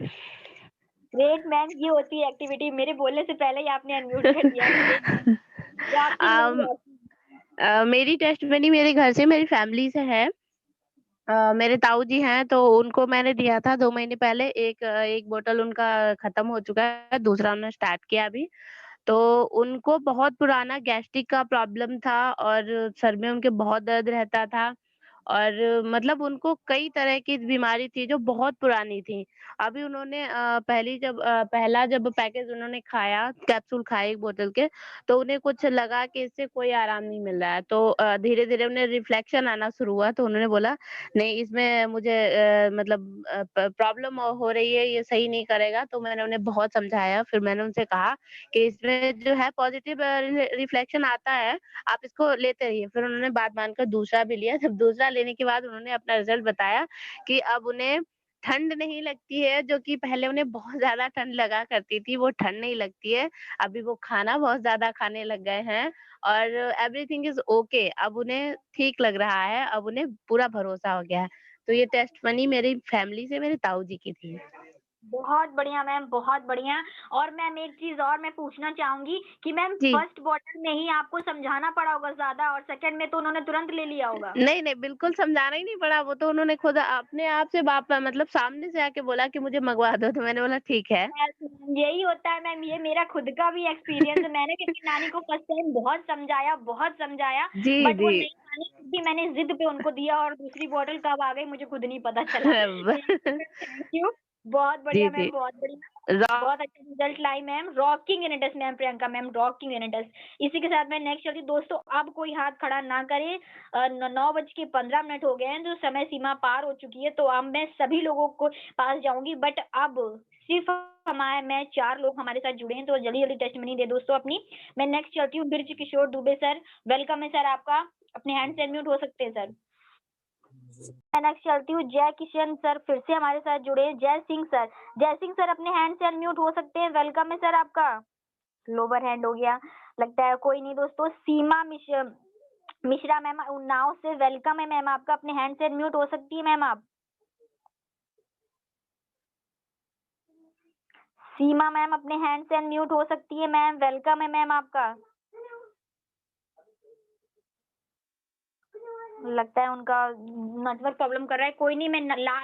Great ma'am, ये होती है एक्टिविटी, मेरे बोलने से पहले ही आपने अनम्यूट कर दिया। मेरी टेस्टमनी मेरे घर से, मेरी फैमिली से है। मेरे ताऊ जी हैं, तो उनको मैंने दिया था 2 महीने पहले। एक बोतल उनका खत्म हो चुका है, दूसरा उन्होंने स्टार्ट किया अभी। तो उनको बहुत पुराना गैस्ट्रिक का प्रॉब्लम था और सर में उनके बहुत दर्द रहता था और मतलब उनको कई तरह की बीमारी थी जो बहुत पुरानी थी। अभी उन्होंने पहला जब पैकेज उन्होंने खाया, कैप्सूल खाए 1 बोतल के, तो उन्हें कुछ लगा कि इससे कोई आराम नहीं मिल रहा है। तो धीरे-धीरे उन्हें रिफ्लेक्शन आना शुरू हुआ, तो उन्होंने बोला नहीं, इसमें मुझे मतलब प्रॉब्लम हो रही है, ये सही नहीं करेगा। तो मैंने उन्हें बहुत समझाया, फिर मैंने उनसे कहा कि इसमें जो है पॉजिटिव रिफ्लेक्शन आता है, आप इसको लेते रहिए। फिर उन्होंने बात मानकर दूसरा भी लिया। जब दूसरा लेने के बाद उन्होंने अपना रिजल्ट बताया कि अब उन्हें ठंड नहीं लगती है, जो कि पहले उन्हें बहुत ज़्यादा ठंड लगा करती थी, वो ठंड नहीं लगती है। अभी वो खाना बहुत ज़्यादा खाने लग गए हैं और एवरीथिंग इज़ ओके। अब उन्हें ठीक लग रहा है, अब उन्हें पूरा भरोसा हो गया है। तो ये टेस्टिमनी मेरी फैमिली से मेरे ताऊ जी की थी। बहुत बढ़िया मैम, बहुत बढ़िया। और मैम एक चीज और मैं पूछना चाहूंगी कि मैम फर्स्ट बॉटल में ही आपको समझाना पड़ा होगा ज्यादा और सेकंड में तो उन्होंने तुरंत ले लिया होगा। नहीं, बिल्कुल समझाना ही नहीं पड़ा, वो तो उन्होंने खुद अपने आप से मतलब सामने से आके बोला कि मुझे मंगवा दो, तो मैंने बोला ठीक है। यही होता है मैम, ये मेरा खुद का भी एक्सपीरियंस है। मैंने भी अपनी नानी को फर्स्ट टाइम बहुत समझाया जी, बट वो जी। नहीं मानी, फिर भी मैंने जिद पे उनको दिया और दूसरी बॉटल कब आ गई मुझे खुद नहीं पता चला। थैंक यू, बहुत बढ़िया जी, मैम, जी। बहुत बढ़िया। बहुत अच्छा रिजल्ट लाई ma'am, rocking Renatus ma'am, Priyanka ma'am rocking Renatus. इसी के साथ मैं नेक्स्ट चलती हूँ। दोस्तों अब कोई हाथ खड़ा ना करे, 9:15 हो गए हैं, जो समय सीमा पार हो चुकी है। तो अब मैं सभी लोगों को पास जाऊंगी, बट अब सिर्फ मैं 4 लोग हमारे साथ जुड़े हैं, तो जल्दी जल्दी टेस्टमनी दे दोस्तों अपनी। मैं नेक्स्ट चलती हूँ बिरज किशोर दुबे सर, वेलकम है सर आपका, अपने हैंड से अनम्यूट हो सकते हैं सर। मैं नेक्स्ट चलती हूँ जय किशन सर, फिर से हमारे साथ जुड़े हैं। जय सिंह सर अपने हैंड से अनम्यूट हो सकते हैं, वेलकम है सर आपका। लोअर हैंड हो गया, लगता है कोई नहीं दोस्तों। सीमा मिश्रा मैम उन्नाव से, वेलकम है मैम आपका, अपने हैंड से अनम्यूट हो सकती है मैम आप। सीमा मैम अपने हैंड से अनम्यूट हो सकती है मैम, वेलकम है मैम आपका। लगता है उनका नेटवर्क प्रॉब्लम कर रहा है, कोई नहीं। मैं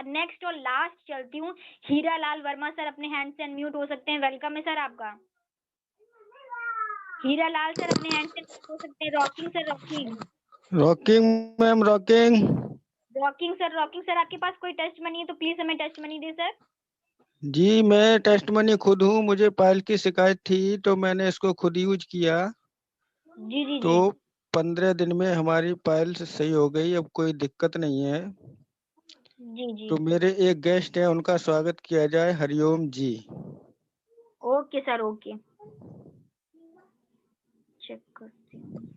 नेक्स्ट और लास्ट चलती हूँ। हीरा लाल वर्मा सर अपने हैंड से अनम्यूट हो सकते हैं, वेलकम है सर आपका। हीरा लाल सर अपने हैंड से अनम्यूट हो सकते हैं। Rocking sir, rocking ma'am, rocking. Rocking sir आपके पास कोई टेस्ट मनी है तो प्लीज हमें टेस्ट मनी दे सर। जी मैं टेस्ट मनी खुद हूँ, मुझे पायल की शिकायत थी तो मैंने इसको खुद यूज किया। जी जी तो 15 दिन में हमारी पायल सही हो गई, अब कोई दिक्कत नहीं है। जी तो मेरे एक गेस्ट है, उनका स्वागत किया जाए। हरिओम जी। ओके सर, ओके, चेक करती हूँ।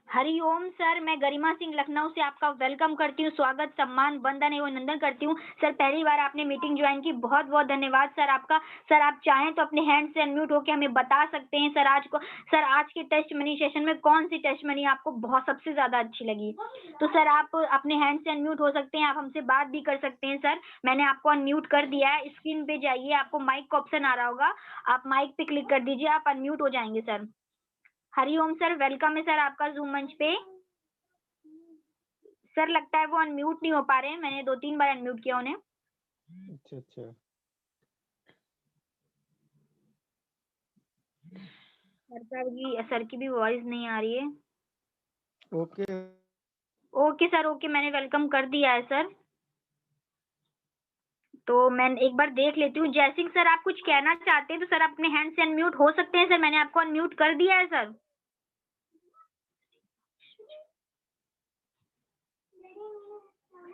हरिओम सर, मैं गरिमा सिंह लखनऊ से आपका वेलकम करती हूँ, स्वागत सम्मान वंदन एवं नंदन करती हूँ। सर पहली बार आपने मीटिंग ज्वाइन की, बहुत बहुत धन्यवाद सर आपका। सर आप चाहें तो अपने हैंड से अनम्यूट होकर हमें बता सकते हैं सर आज के टेस्ट मनी सेशन में कौन सी टेस्ट मनी आपको बहुत सबसे ज्यादा अच्छी लगी। तो सर आप अपने हैंड से अनम्यूट हो सकते हैं, आप हमसे बात भी कर सकते हैं सर। मैंने आपको अनम्यूट कर दिया है, स्क्रीन पे जाइए, आपको माइक का ऑप्शन आ रहा होगा, आप माइक पे क्लिक कर दीजिए, आप अनम्यूट हो जाएंगे सर। हरिओम सर, वेलकम है सर आपका जूम मंच पे। सर लगता है वो अनम्यूट नहीं हो पा रहे हैं, मैंने 2-3 बार अनम्यूट किया उन्हें। अच्छा। सर की भी वॉइस नहीं आ रही है। ओके सर, ओके, मैंने वेलकम कर दिया है सर। तो मैं एक बार देख लेती हूँ। जयसिंह सर आप कुछ कहना चाहते हैं तो सर अपने हैंड से अनम्यूट हो सकते हैं सर, मैंने आपको अनम्यूट कर दिया है सर।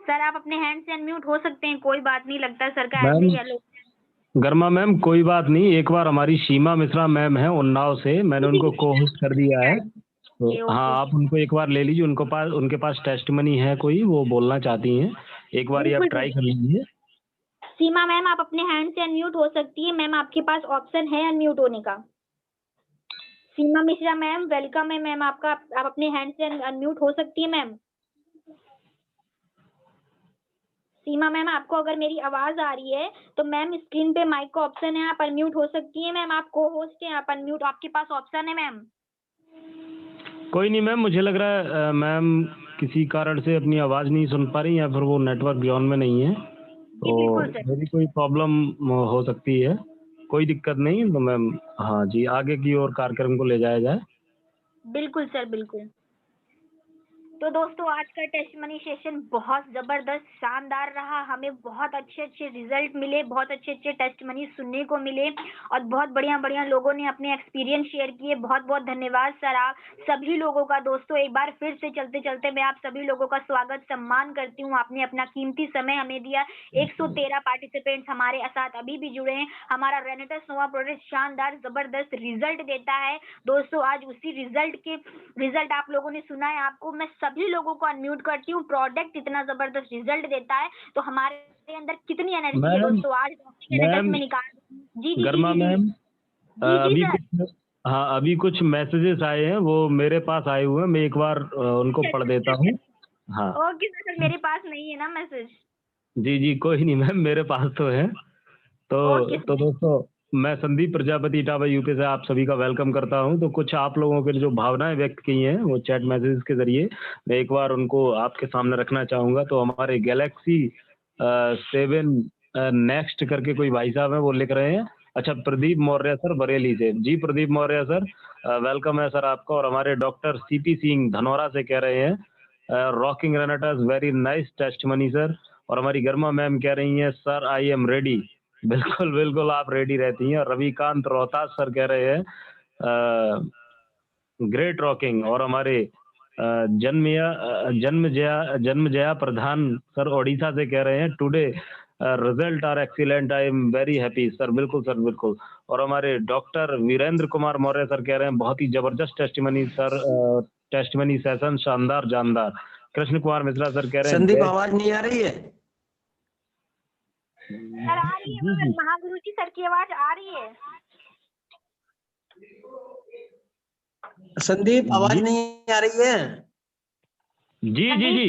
सर आप अपने हैंड से अनम्यूट हो सकते हैं, कोई बात नहीं, लगता है सर का ऐसे ही हेलो। गर्मा मैम कोई बात नहीं, एक बार हमारी सीमा मिश्रा मैम है उन्नाव से, मैंने उनको को होस्ट कर दिया है, तो हाँ आप उनको एक बार ले लीजिए, उनके पास टेस्टमनी है कोई, वो बोलना चाहती हैं, एक बार ये आप ट्राई कर लीजिए। सीमा मैम आप अपने हैंड से अनम्यूट हो सकती है मैम, आपके पास ऑप्शन है अनम्यूट होने का। सीमा मिश्रा मैम वेलकम है मैम आपका, आप अपने हैंड से अनम्यूट हो सकती है मैम। सीमा मैम आपको अगर मेरी आवाज आ रही है तो मैम स्क्रीन पे माइक का ऑप्शन है, आप अनम्यूट हो सकती हैं मैम, आप को होस्ट हैं, आप अनम्यूट, आपके पास ऑप्शन है मैम। कोई नहीं मैम, मुझे लग रहा है मैम किसी कारण से अपनी आवाज नहीं सुन पा रही, या फिर वो नेटवर्क जोन में नहीं है, तो मेरी कोई प्रॉब्लम हो सकती है, कोई दिक्कत नहीं, तो मैम हाँ जी आगे की ओर कार्यक्रम को ले जाया जाए। बिल्कुल सर बिल्कुल। तो दोस्तों आज का टेस्टमनी सेशन बहुत जबरदस्त शानदार रहा, हमें बहुत अच्छे अच्छे रिजल्ट मिले, बहुत अच्छे अच्छे टेस्टमनी सुनने को मिले और बहुत बढ़िया बढ़िया लोगों ने अपने एक्सपीरियंस शेयर किए। बहुत बहुत धन्यवाद सर आप सभी लोगों का। दोस्तों एक बार फिर से चलते चलते मैं आप सभी लोगों का स्वागत सम्मान करती हूँ, आपने अपना कीमती समय हमें दिया। 113 पार्टिसिपेंट्स हमारे साथ अभी भी जुड़े हैं। हमारा रेनेटस नोवा प्रोडक्ट शानदार जबरदस्त रिजल्ट देता है। दोस्तों आज उसी रिजल्ट आप लोगों ने सुना है, आपको मैं सभी लोगों को अनम्यूट करती हूँ। प्रोडक्ट इतना जबरदस्त रिजल्ट देता है तो हमारे अंदर कितनी एनर्जी है दोस्तों, आज में निकाल। जी गर्मा मैम अभी कुछ मैसेजेस आए हैं, वो मेरे पास आए हुए हैं, मैं एक बार उनको पढ़ देता हूँ। हाँ ओके सर, मेरे पास नहीं है ना मैसेज। जी जी कोई नहीं मैम, मेरे पास तो है। तो दोस्तों मैं संदीप प्रजापति इटावा यूपी से आप सभी का वेलकम करता हूं। तो कुछ आप लोगों के जो भावनाएं व्यक्त की हैं वो चैट मैसेज के जरिए मैं एक बार उनको आपके सामने रखना चाहूंगा। तो हमारे गैलेक्सी 7 नेक्स्ट करके कोई भाई साहब है, वो लिख रहे हैं, अच्छा प्रदीप मौर्य सर बरेली से। जी प्रदीप मौर्य सर वेलकम है सर आपका। और हमारे डॉक्टर सीपी सिंह धनौरा से कह रहे हैं rocking रेनेटस very nice testimony sir. और हमारी गर्मा मैम कह रही हैं सर आई एम रेडी। बिल्कुल बिल्कुल आप रेडी रहती हैं। और रविकांत रोहतास सर कह रहे हैं ग्रेट रॉकिंग। और हमारे जन्मजया प्रधान सर ओडिशा से कह रहे हैं today result are excellent, I am very happy sir. बिल्कुल सर बिल्कुल। और हमारे डॉक्टर वीरेंद्र कुमार मौर्य सर कह रहे हैं बहुत ही जबरदस्त टेस्टिमनी सर, टेस्टिमनी सेशन शानदार जानदार। कृष्ण कुमार मिश्रा सर कह रहे हैं संदीप आवाज नहीं आ रही है सर? आ रही है महागुरु जी सर की आवाज आ रही है। संदीप आवाज नहीं आ रही है? जी जी जी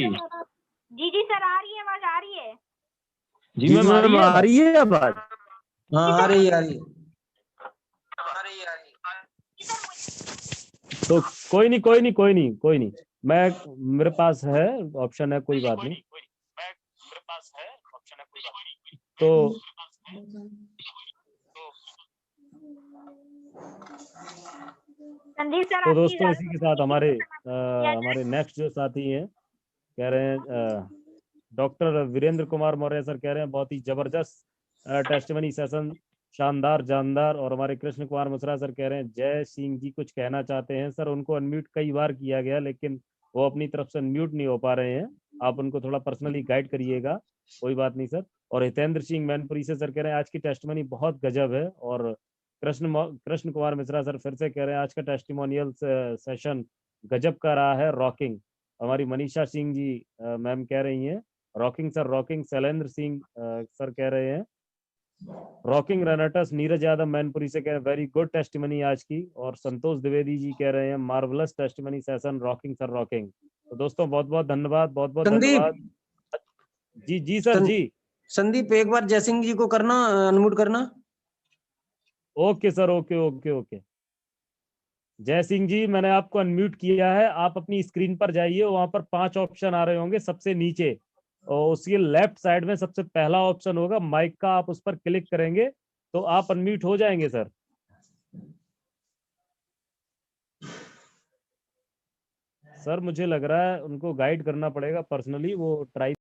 जी सर आ रही है, आवाज आ रही है। जी मैम आ रही है आवाज? हाँ आ रही है। तो कोई नहीं, मैं मेरे पास है ऑप्शन है, कोई बात नहीं। तो दोस्तों इसी के साथ हमारे नेक्स्ट जो साथी हैं कह रहे हैं डॉक्टर वीरेंद्र कुमार मौर्य सर कह रहे हैं बहुत ही जबरदस्त टेस्टिमनी सेशन शानदार जानदार। और हमारे कृष्ण कुमार मिश्रा सर कह रहे हैं जय सिंह जी कुछ कहना चाहते हैं सर। उनको अनम्यूट कई बार किया गया लेकिन वो अपनी तरफ से अनम्यूट नहीं हो पा रहे हैं, आप उनको थोड़ा पर्सनली गाइड करिएगा। कोई बात नहीं सर। और हितेंद्र सिंह मैनपुरी से सर कह रहे हैं आज की टेस्टिमनी बहुत गजब है। और कृष्ण कुमार मिश्रा सर फिर से कह रहे हैं आज का टेस्टिमोनियल सेशन गजब का रहा है, रॉकिंग। हमारी मनीषा सिंह जी मैम कह रही हैं rocking sir rocking. Shailendra Singh sir कह रहे हैं रॉकिंग रेनेटस। नीरज यादव मैनपुरी से कह रहे हैं वेरी गुड टेस्टिमनी आज की। और संतोष द्विवेदी जी कह रहे हैं marvellous testimony session, rocking sir rocking. तो दोस्तों बहुत बहुत धन्यवाद, बहुत बहुत धन्यवाद। जी सर जी संदीप एक बार जयसिंह जी को करना, अनम्यूट करना। Okay sir, okay. जय सिंह जी मैंने आपको अनम्यूट किया है, आप अपनी स्क्रीन पर जाइए, वहां पर 5 ऑप्शन आ रहे होंगे सबसे नीचे, और उसके लेफ्ट साइड में सबसे पहला ऑप्शन होगा माइक का, आप उस पर क्लिक करेंगे तो आप अनम्यूट हो जाएंगे सर। सर मुझे लग रहा है उनको गाइड करना पड़ेगा पर्सनली, वो ट्राई